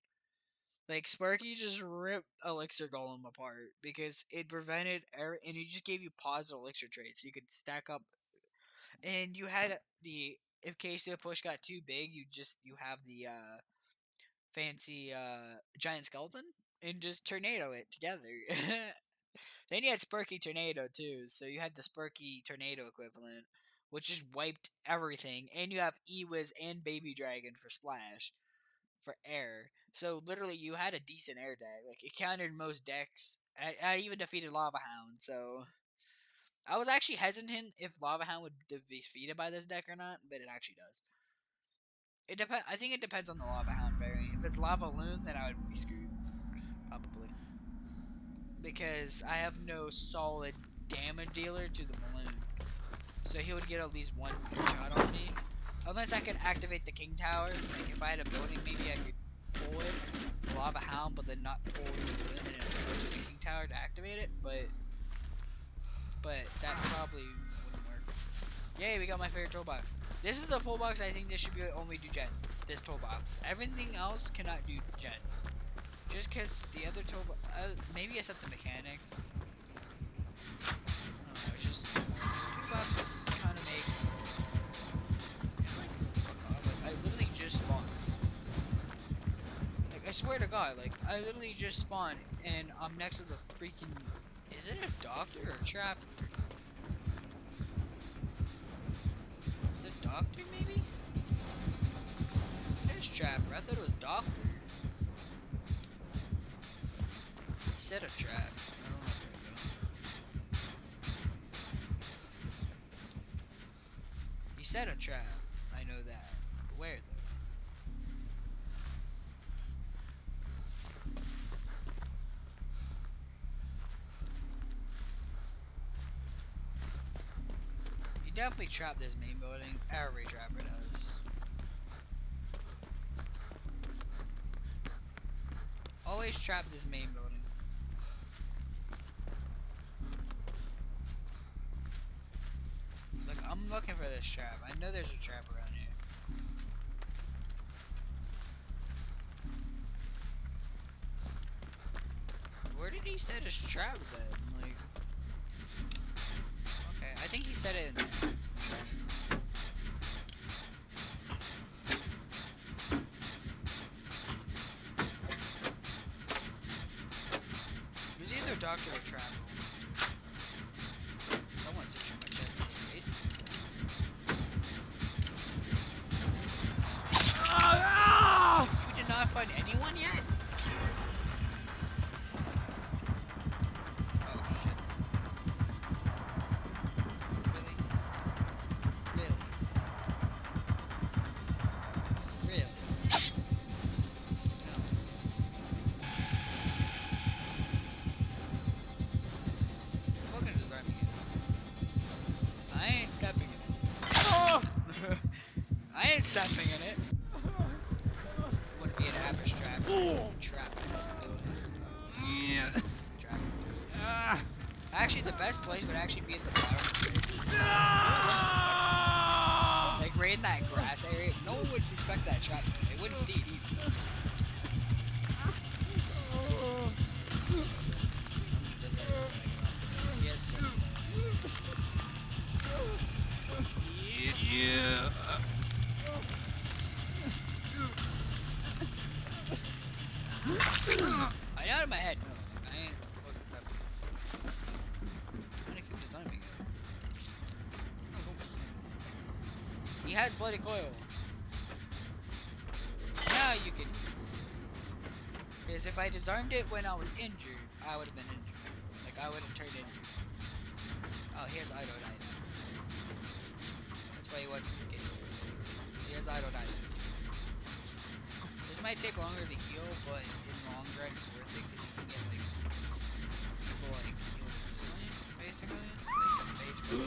Like, Sparky just ripped Elixir Golem apart because it prevented and it just gave you positive Elixir traits. You could stack up, and you had if case the push got too big, you have the fancy giant skeleton and just tornado it together. Then you had Sparky Tornado too, so you had the Sparky Tornado equivalent, which just wiped everything. And you have Ewiz and Baby Dragon for splash, for air. So literally, you had a decent air deck. Like, it countered most decks. I even defeated Lava Hound, so I was actually hesitant if Lava Hound would be defeated by this deck or not, but it actually does. It depends. I think it depends on the Lava Hound variant. If it's Lava Loon, then I would be screwed, probably, because I have no solid damage dealer to the balloon. So he would get at least one shot on me, unless I could activate the King Tower. Like, if I had a building, maybe I could pull it, the Lava Hound, but then not pull the balloon and then pull it to the King Tower to activate it. But that probably wouldn't work. Yay, we got my favorite toolbox. This is the toolbox I think this should be only do gens. This toolbox. Everything else cannot do gens. Just because the other toolbox... maybe I set the mechanics. I don't know, it's just... Toolboxes kind of make... fuck off. Like, I literally just spawned. Like, I swear to God, like, I literally just spawned, and I'm next to the freaking... Is it a doctor or a trapper? Is it doctor, maybe? It is trapper. I thought it was doctor. He said a trap. I don't know where to go. He said a trap. I know that. Where though? He definitely trapped this main building. Every trapper does. Always trap this main building. Look, I'm looking for this trap. I know there's a trap around here. Where did he set his trap then? Like, okay, I think he set it in there. It was either Doctor or Trap. Someone's searching my chest in the basement. You did not find anyone yet? Oh shit. Really? Really? Really? No. Fucking disarming it. I ain't stepping in it. I ain't stepping in it. Wouldn't be an average trap. Trap this building. Yeah. Trap. Actually, the best place would actually be at the bottom of the stairs. Like right in that grass area. No one would suspect that trap. They wouldn't see it either. Yes, but yeah. I out of my head. No, I ain't fucking stepping. I'm gonna keep designing it. He has bloody coil. Now you can. Because if I disarmed it when I was injured, I would have been injured. Like I would have turned injured. Oh, he has idle item. That's why he wants to get here. Because he has idle item. This might take longer to heal, but in the long run it's worth it because you can get like people like healed instantly, basically. Like basically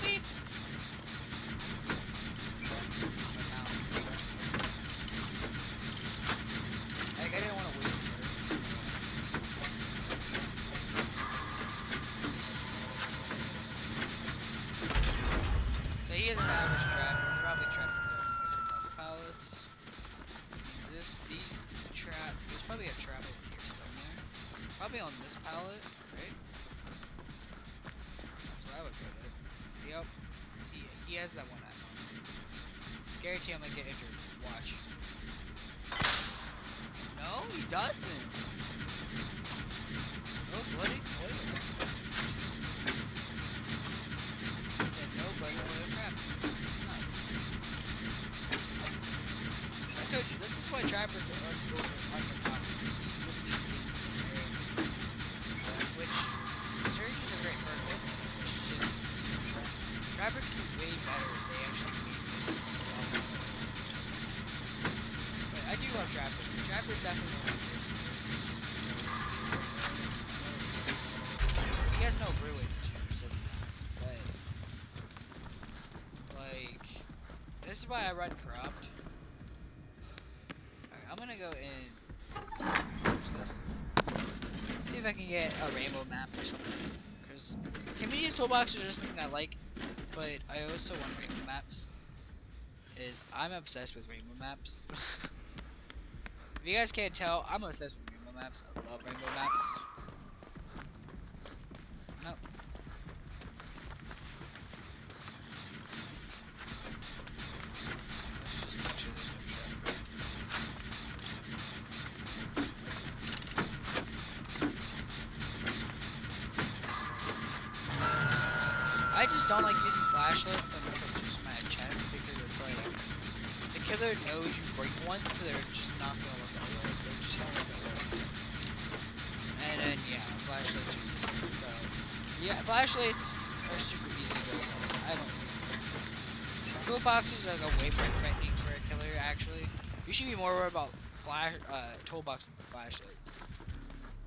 Beep. Like I didn't want to waste the murder. So he is an average trapper. Probably traps some double pallets. These trap. There's probably a trap over here somewhere. Probably on this pallet, right? That's where I would put it. Yep. He has that one ammo. Guarantee I'm gonna get injured. Watch. No, he doesn't. No bloody coil. He said no bloody coil trap. Nice. I told you, this is why trappers are underpowered. He literally is which Surge is a great perk with him. It's just Trapper could be way better if they actually made it. But I do love Trapper. Trapper's definitely one of my favorites. It's just so he has no ruin issues, doesn't he? But like this is why I run corrupt. Alright, I'm gonna go in search this. See if I can get a rainbow map or something. Because Comedian's Toolbox is just something I like, but I also want rainbow maps. I'm obsessed with rainbow maps. If you guys can't tell, I'm obsessed with rainbow maps. I love rainbow maps. Nope. Let's just make sure there's no trap. I just don't like using flashlights unless I switch my chest because it's like the killer knows you bring one, so they're just not gonna look at it. They're just gonna look at it. And then yeah, flashlights are useless. So yeah, flashlights They're super easy to build. So I don't use them. Toolboxes are way more threatening for a killer, actually. You should be more worried about toolboxes than flashlights.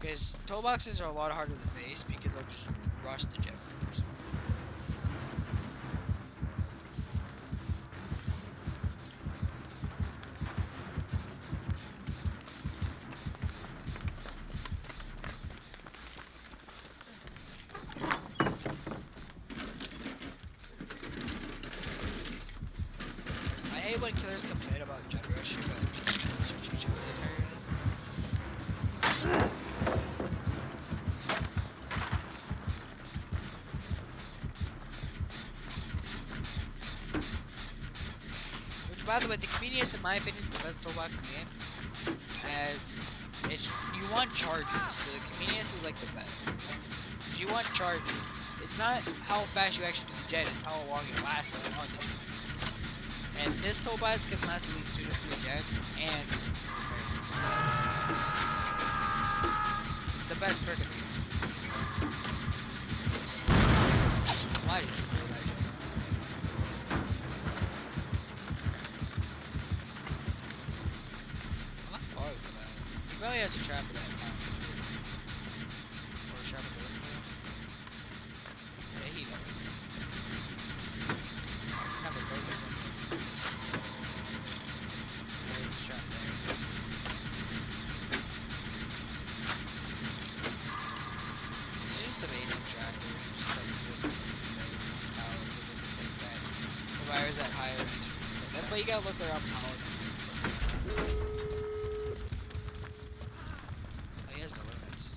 Because toolboxes are a lot harder to face because they'll just rush the jet first. I hate when killers complain about jet rushing, but searching checks the entire Which, by the way, the Comedius, in my opinion, is the best toolbox in the game. As it's you want charges, so the Comedius is like the best. Because you want charges. It's not how fast you actually do the jet, it's how long it lasts on the jet. And this toolbox can last at least 2 to 3 jets, and so, it's the best perk of the game. Why did you do that jet? I'm not falling for that. He probably has a trap at that time. Or a trap at the window. Yeah, he does. Never broke it. There's a trap there. It's just the basic trapper. It just sets the pallets. It doesn't think that survivors at higher ranks. That's why you gotta look around pallets. Oh, he has no limits.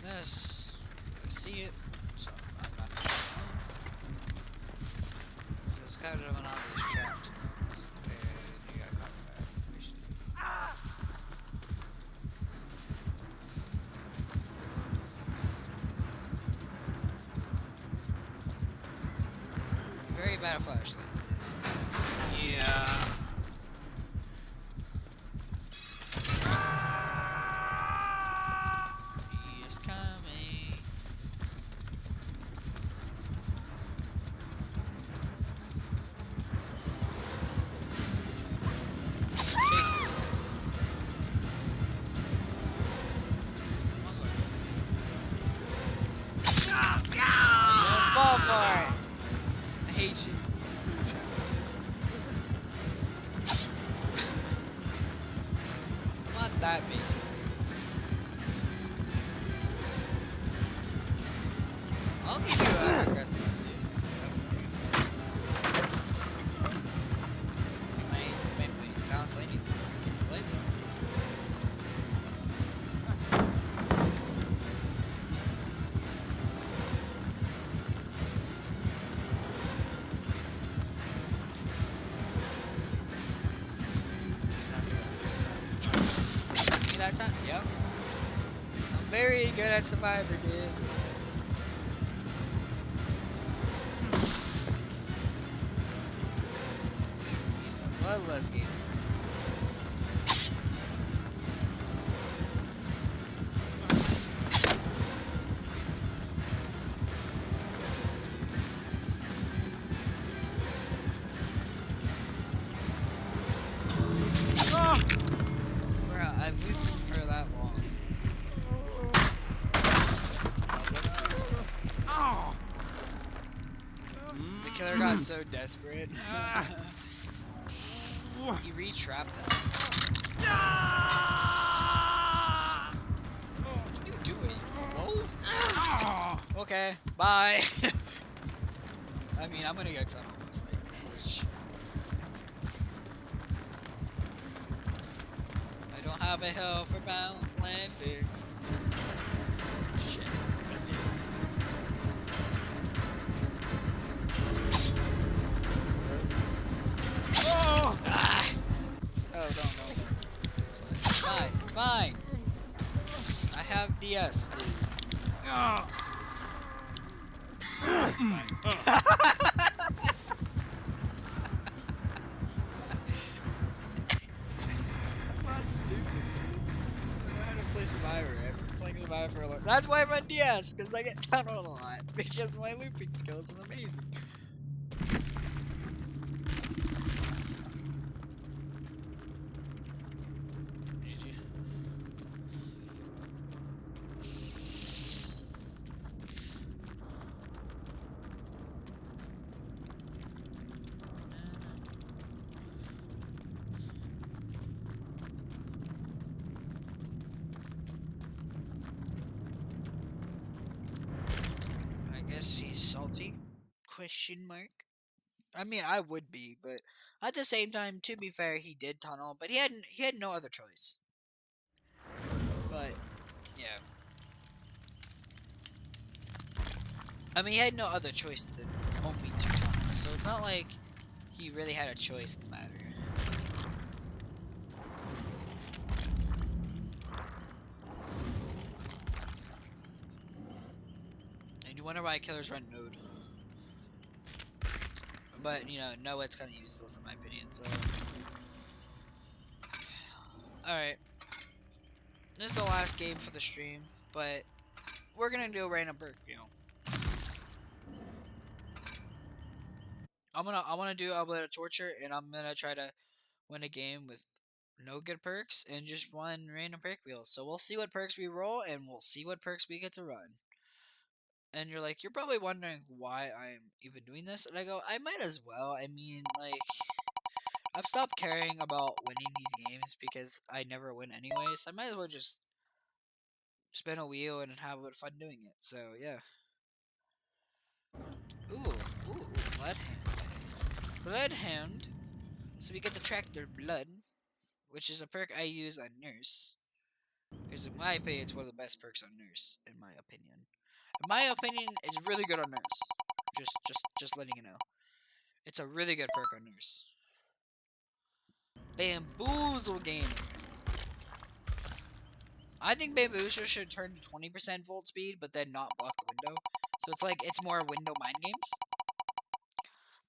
This, because I see it, so I'm not gonna go. So it's kind of an obvious trapped. And you got caught by very bad at flashlights. Yeah. He is coming. Chasing this. I'll go for this. You're fall for it. I hate you. Not that basic. I'll give you an aggressive one, dude. Bounce landing. What? Me that time? Yep. I'm very good at Survivor, dude. He's a bloodless game. Bruh, I've lived for that long. The killer got so desperate. He re-trapped them. What are you doing? Hello? Okay, bye. I mean, I'm gonna go tunnel this like which I don't have a hill for balance landing. Shit. Ah! Oh, no. It's fine. It's fine. It's fine. I have DS, dude. I'm not stupid. I know how to play Survivor. I've been playing Survivor for a lot. That's why I run DS, because I get tunneled a lot. Because my looping skills is amazing. I guess he's salty? Question mark. I mean, I would be, but at the same time, to be fair, he did tunnel, but he had no other choice. But yeah, I mean, he had no other choice to only to tunnel, so it's not like he really had a choice in the matter. And you wonder why killers run node. But, no, it's kind of useless in my opinion, so. Alright. This is the last game for the stream, but we're gonna do a random perk, I wanna do a bit of torture, and I'm gonna try to win a game with no good perks and just run random perk wheels. So we'll see what perks we roll, and we'll see what perks we get to run. And you're like, you're probably wondering why I'm even doing this, and I go, I might as well. I mean, like, I've stopped caring about winning these games because I never win anyway, so I might as well just spin a wheel and have a bit of fun doing it. So yeah. Ooh, Bloodhound. Bloodhound. So we get to track their blood, which is a perk I use on Nurse. Because in my opinion, it's one of the best perks on Nurse. In my opinion, it's really good on Nurse. Just letting you know, it's a really good perk on Nurse. Bamboozle Gamer. I think Bamboozle should turn to 20% volt speed, but then not block the window. So it's like, it's more window mind games.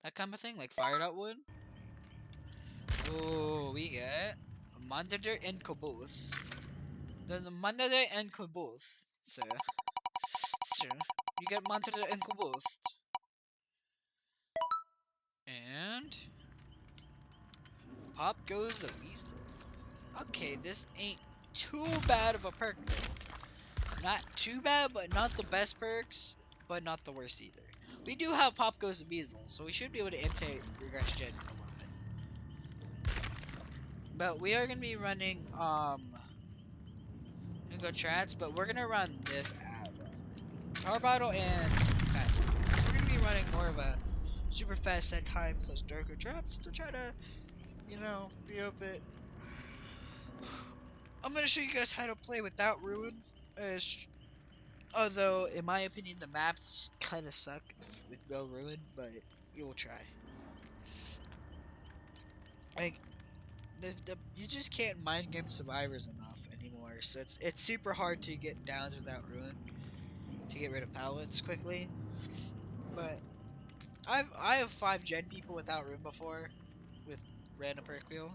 That kind of thing, like Fired Out would. Oh, we get Monitor and Caboose. The Monitor and Caboose, sir. Sir, you get Monitor and Caboose. And Pop goes the least. Okay, this ain't too bad of a perk. Not too bad, but not the best perks, but not the worst either. We do have Pop Goes the Measles, so we should be able to anti-regress gens a little bit. But we are gonna be running go trats, but we're gonna run this at Power Bottle and Fast. So we're gonna be running more of a super fast set time plus darker traps to try to, be a bit. I'm gonna show you guys how to play without ruin. Although, in my opinion, the maps kind of suck with no ruin, but we will try. Like, you just can't mind game survivors enough anymore. So it's super hard to get downs without ruin, to get rid of pallets quickly. But I have 5 gen people without ruin before, with random perk wheel.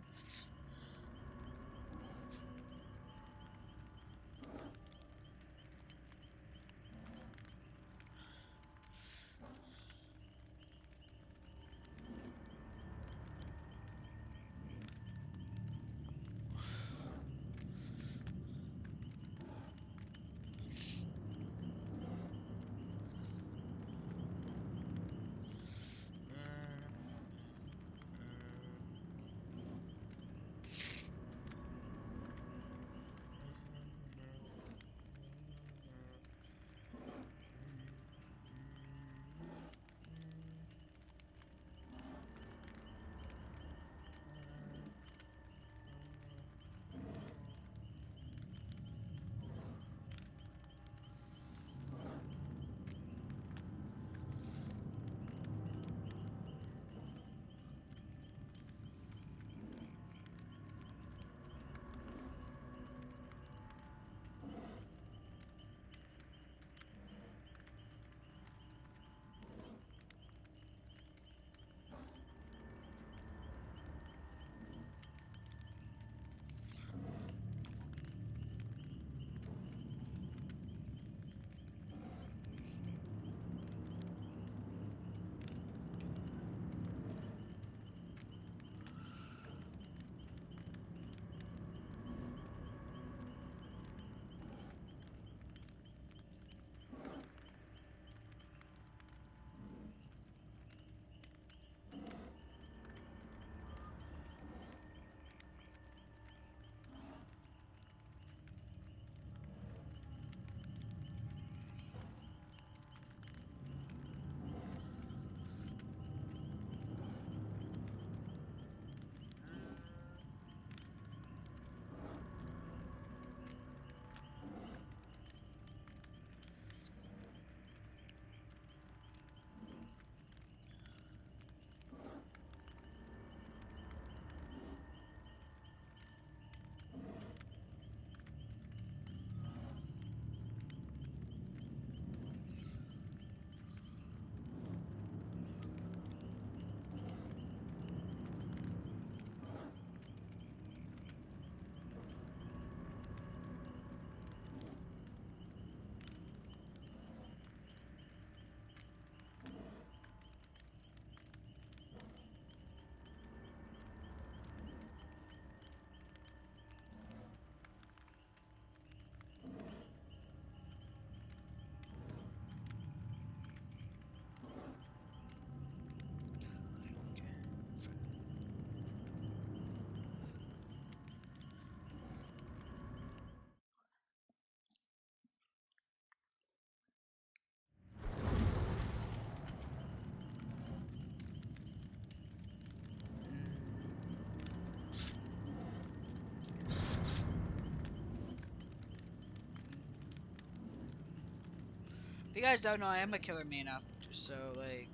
you guys don't know, I am a killer main after, so like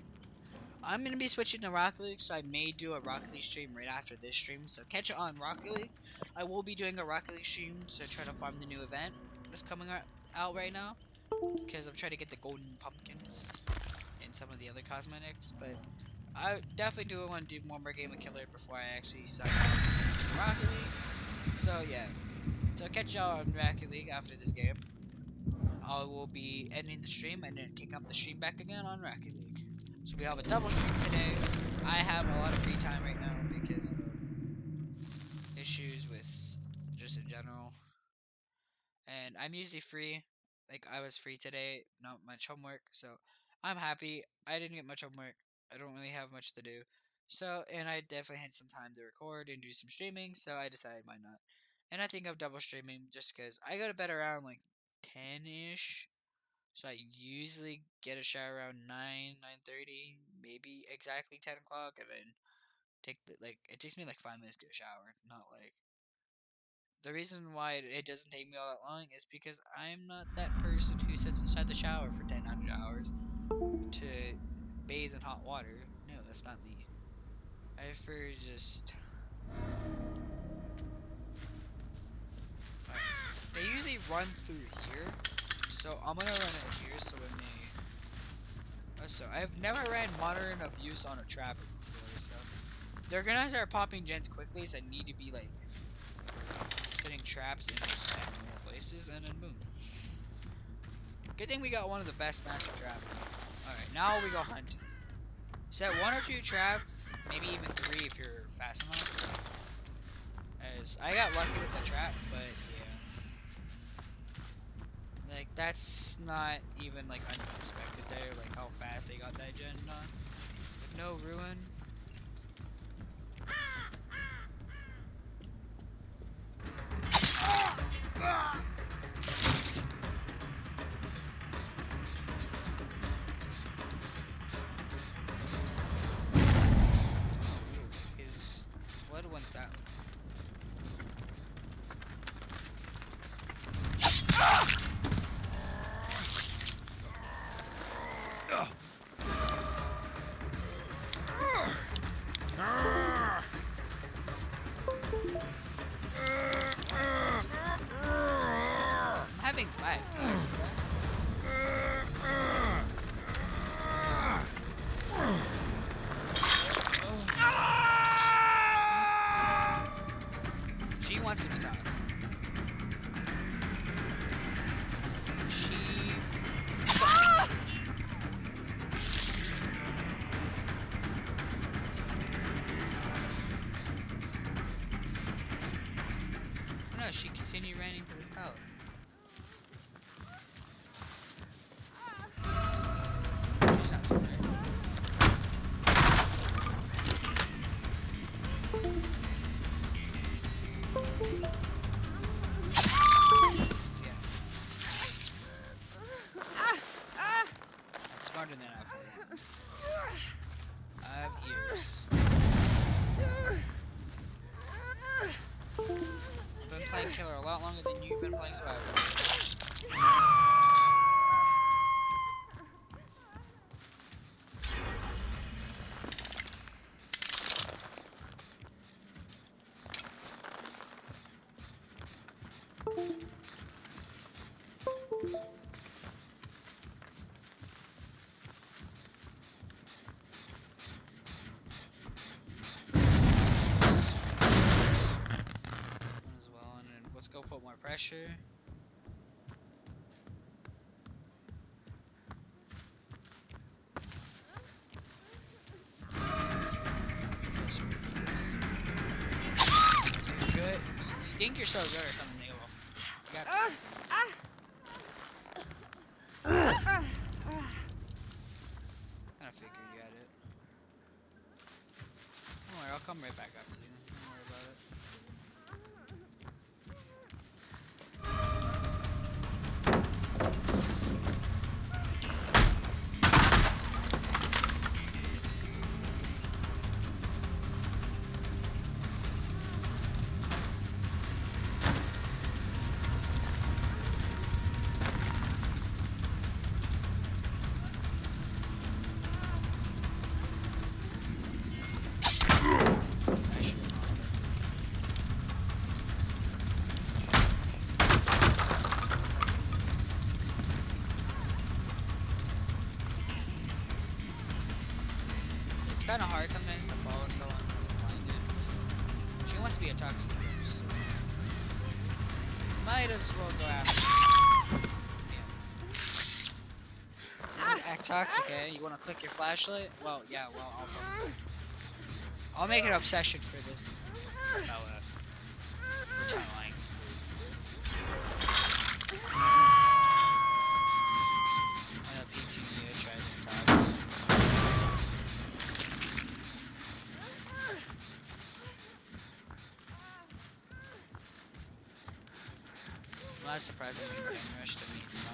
I'm gonna be switching to Rocket League, so I may do a Rocket League stream right after this stream. So catch it on Rocket League. I will be doing a Rocket League stream to try to farm the new event that's coming out right now, because I'm trying to get the golden pumpkins and some of the other cosmetics. But I definitely do want to do one more game of Killer before I actually sign off to Rocket League. So yeah, so catch y'all on Rocket League after this game. I will be ending the stream and then kicking up the stream back again on Rocket League. So we have a double stream today. I have a lot of free time right now because of issues with just in general. And I'm usually free. Like I was free today, not much homework, so I'm happy. I didn't get much homework. I don't really have much to do. So, and I definitely had some time to record and do some streaming, so I decided why not. And I think of double streaming just because I go to bed around like 10-ish. So I usually get a shower around 9:30, maybe exactly 10 o'clock, and then it takes me like 5 minutes to get a shower. Not like the reason why it doesn't take me all that long is because I'm not that person who sits inside the shower for 10 hours to bathe in hot water. No, that's not me. I prefer just. They usually run through here, so I'm gonna run it here so when they. So I've never ran modern abuse on a trapper before, so they're gonna start popping gens quickly, so I need to be like setting traps in just abnormal places, and then boom. Good thing we got one of the best maps of trapping. Alright, now we go hunt. Set 1 or 2 traps, maybe even 3 if you're fast enough. As I got lucky with the trap, but yeah. Like, that's not even, like, unexpected there, like, how fast they got that gen done. With no ruin. His blood went that way. I'm having lag, guys. She wants to be toxic. She. No, she continued running to this power. She's not smart. Yeah. That's smarter than I thought. I have ears. I've been playing Killer a lot longer than you've been playing Survivor. As well, and then let's go put more pressure. Good. You think you're so good or something, Nate? You got this. Kinda figured you had it. Don't worry, I'll come right back up to you. Don't worry about it. It's kind of hard sometimes to follow someone and find it. She wants to be a toxic bitch, so might as well go after her. Yeah. Act toxic, eh? You want to click your flashlight? Well, yeah, well, I'll make it an obsession for this fella. For tunneling. And a PTU tries to talk. I'm not surprised I'm being rushed to me, it's not.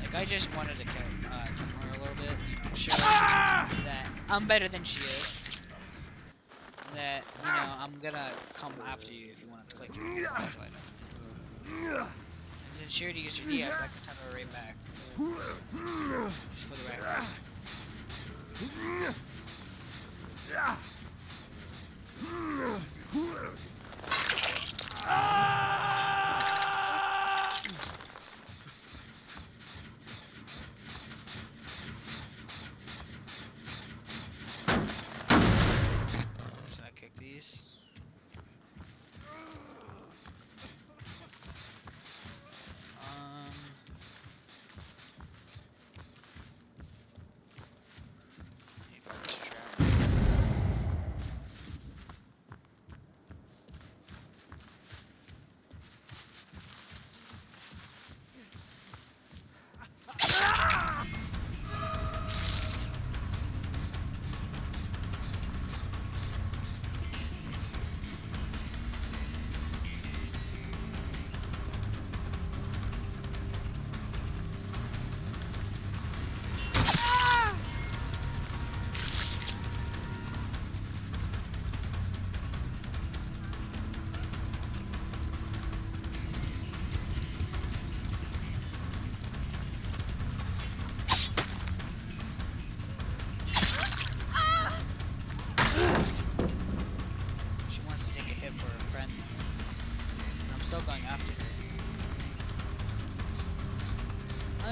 Like, I just wanted to kill her a little bit, you know, show her that I'm better than she is. That, you know, I'm gonna come after you if you want to click your flashlight. And since she already used your DS, I can turn her right back. Just for the record. Should I kick these?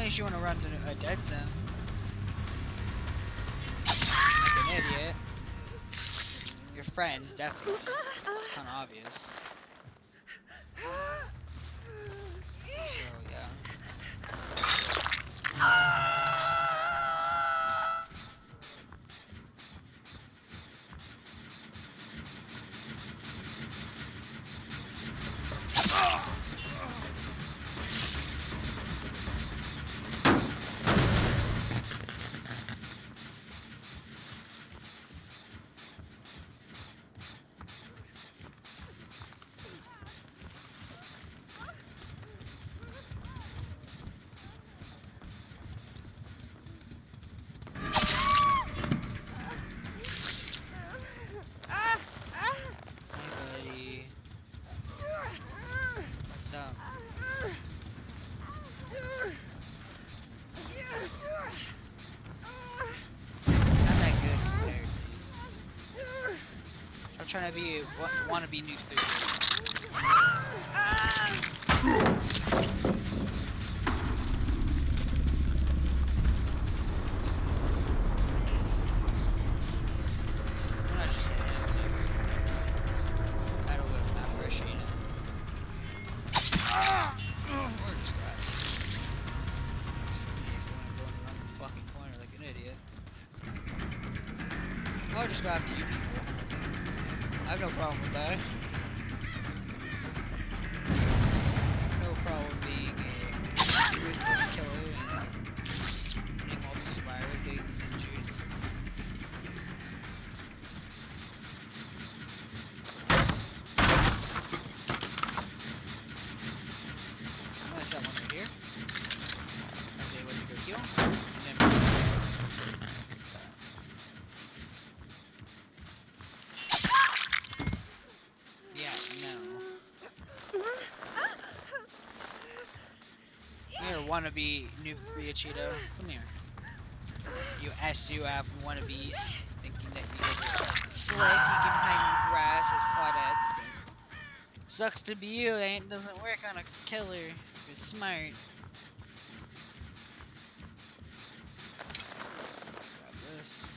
You want to run to a dead zone. Like an idiot. Your friends, definitely. It's kind of obvious. So, yeah. Trying to be wannabe Noob 3. I'm not just hitting him. I don't appreciate it. Or just that. That's for me if you want to go around the fucking corner like an idiot. I'll just go after you people. I have no problem with that. I have no problem being a ruthless killer and hitting multiple survivors, getting them injured. Yes. I'm gonna set one right here. As they went to go heal. And then wannabe Noob 3 Cheeto. Come here. You SUF wannabes thinking that you guys are slick, you can hide in the grass as Claudettes, but sucks to be you, it doesn't work on a killer. You're smart. Grab this.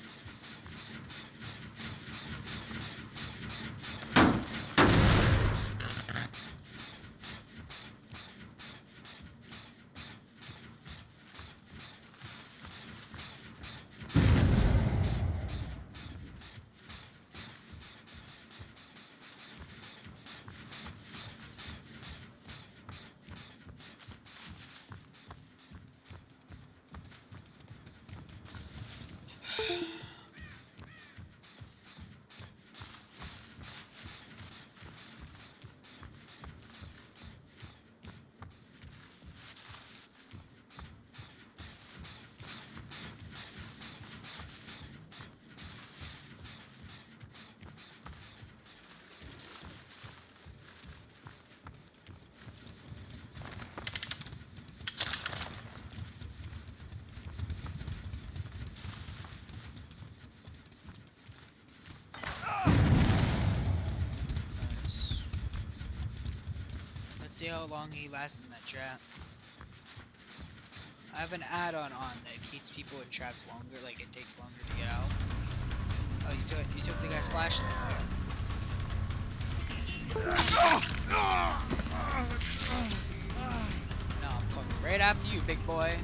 See how long he lasts in that trap. I have an add-on that keeps people in traps longer, like it takes longer to get out. Oh, you took the guy's flashlight. No, I'm coming right after you, big boy.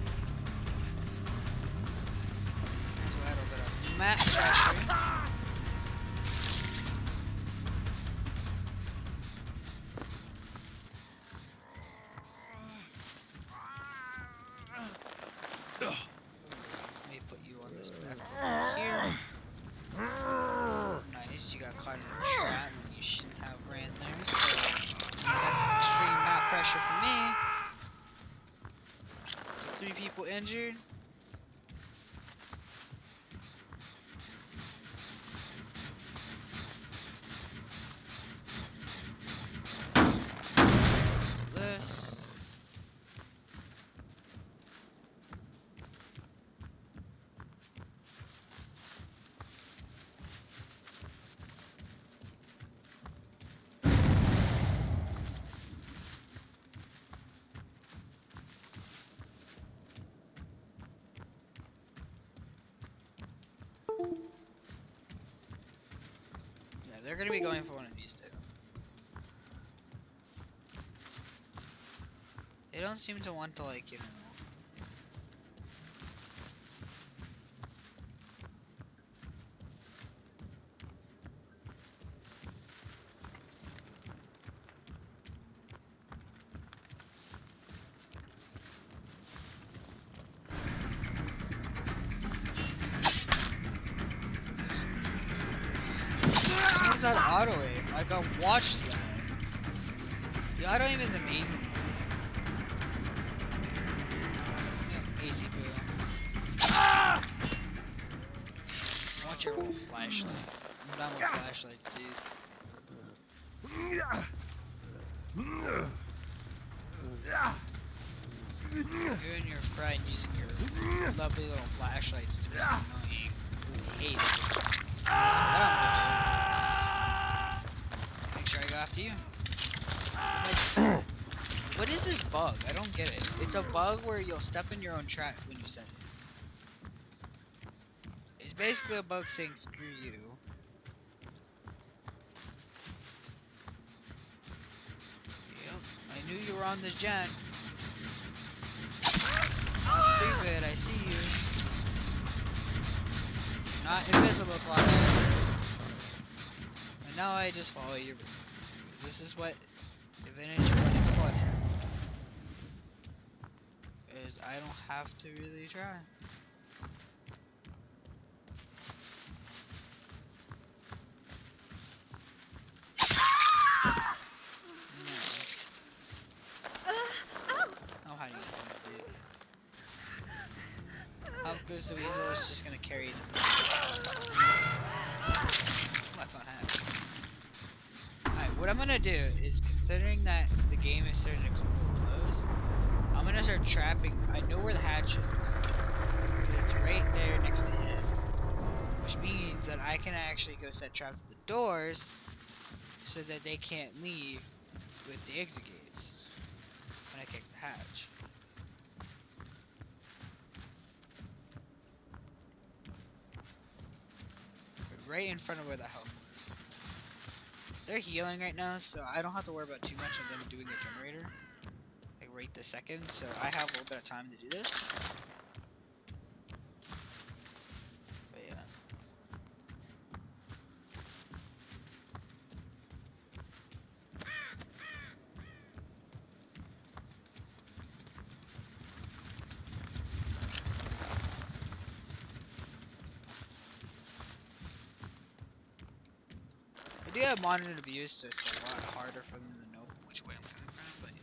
There's a little bit of map pressure. Nice, you got caught in a trap when you shouldn't have ran there, so that's extreme map pressure for me. 3 people injured. This. They're gonna be going for one of these two. They don't seem to want to, like, you know. What's that auto aim? Like, I watched that. The auto aim is amazing. AC boo. I want your little flashlight. I'm done with flashlights, dude. You and your friend using your lovely little flashlights to be annoying. I hate it. So what I'm gonna do is make sure I go after you. What is this bug? I don't get it. It's a bug where you'll step in your own trap when you set it. It's basically a bug saying screw you. Yep, I knew you were on this gen. Not stupid, I see you. Not invisible, Claudia. And now I just follow your... This is what advantage of running a bloodhound. Is I don't have to really try. Oh, how do you do it? How goes the weasel is just gonna carry this thing. My phone hat. Alright, what I'm gonna do is, considering that the game is starting to come to a close, I'm gonna start trapping. I know where the hatch is. It's right there gonna actually go set traps at the doors so that they can't leave with the exit gates when I kick the hatch. Right in front of where the health was. They're healing right now, so I don't have to worry about too much of them doing a generator. Like right this second, so I have a little bit of time to do this. But yeah. I do have monitored abuse, so it's a lot harder for them to know which way I'm coming from, but yeah.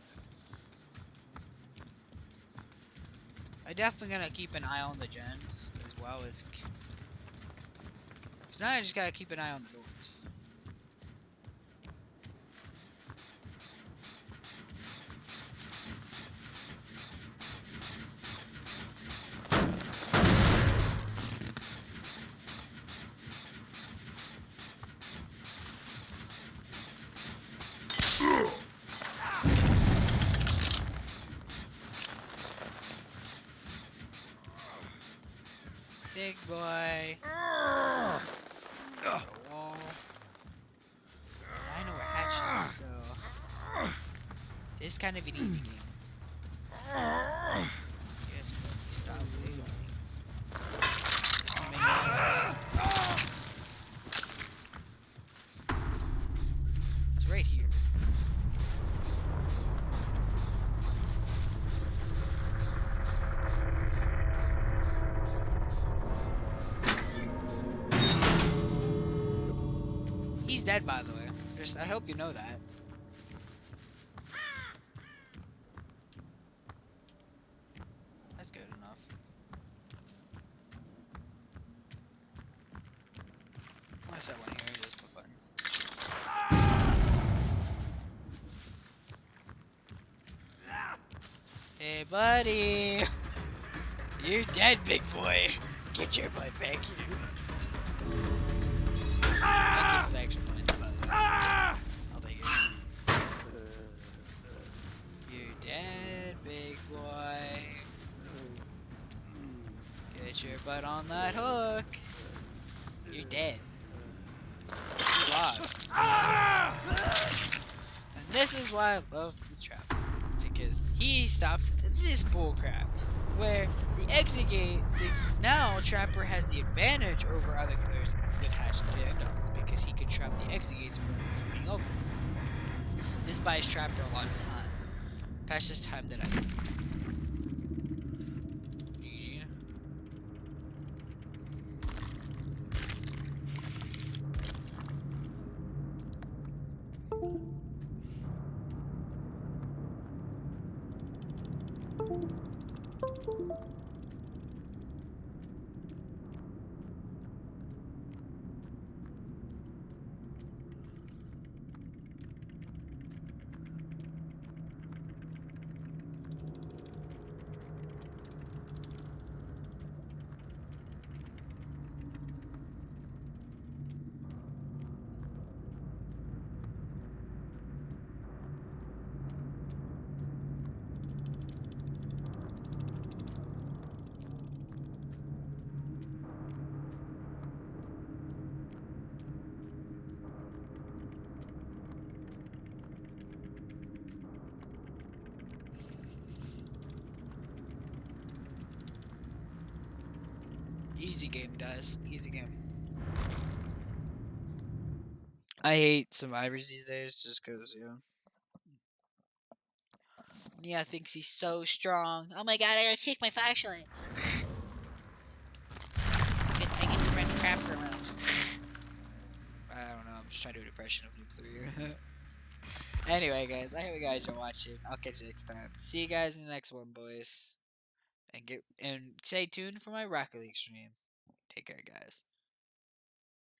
I definitely gonna keep an eye on the gens as well as. Cause now I just gotta keep an eye on the doors. Big boy. Wall. I know where hatch is, so this is kind of an easy game. Yes, but stop bleeding. There's so many enemies. It's right here. He's dead, by the way. Just, I hope you know that. That's good enough. I want to set one here just for funs. Hey, buddy! You're dead, big boy! Get your butt back here. Thank you for the extra points, by the way. I'll take it. You're dead, big boy. Get your butt on that hook. You're dead. You lost. And this is why I love the trap. Because he stops this bullcrap. Where the exit gate, now Trapper has the advantage over other killers with hatched windows because he can trap the exit gates and prevent them from being open. This buys Trapper a lot of time. Precious time that I need. GG. Easy game, guys. Easy game. I hate survivors these days just because, you know. Nia thinks he's so strong. Oh my god, I gotta kick my flashlight. I get to run Trapper around. I don't know, I'm just trying to do an impression of Noob 3. Anyway, guys, I hope you guys are watching. I'll catch you next time. See you guys in the next one, boys. And stay tuned for my Rocket League stream. Take care, guys.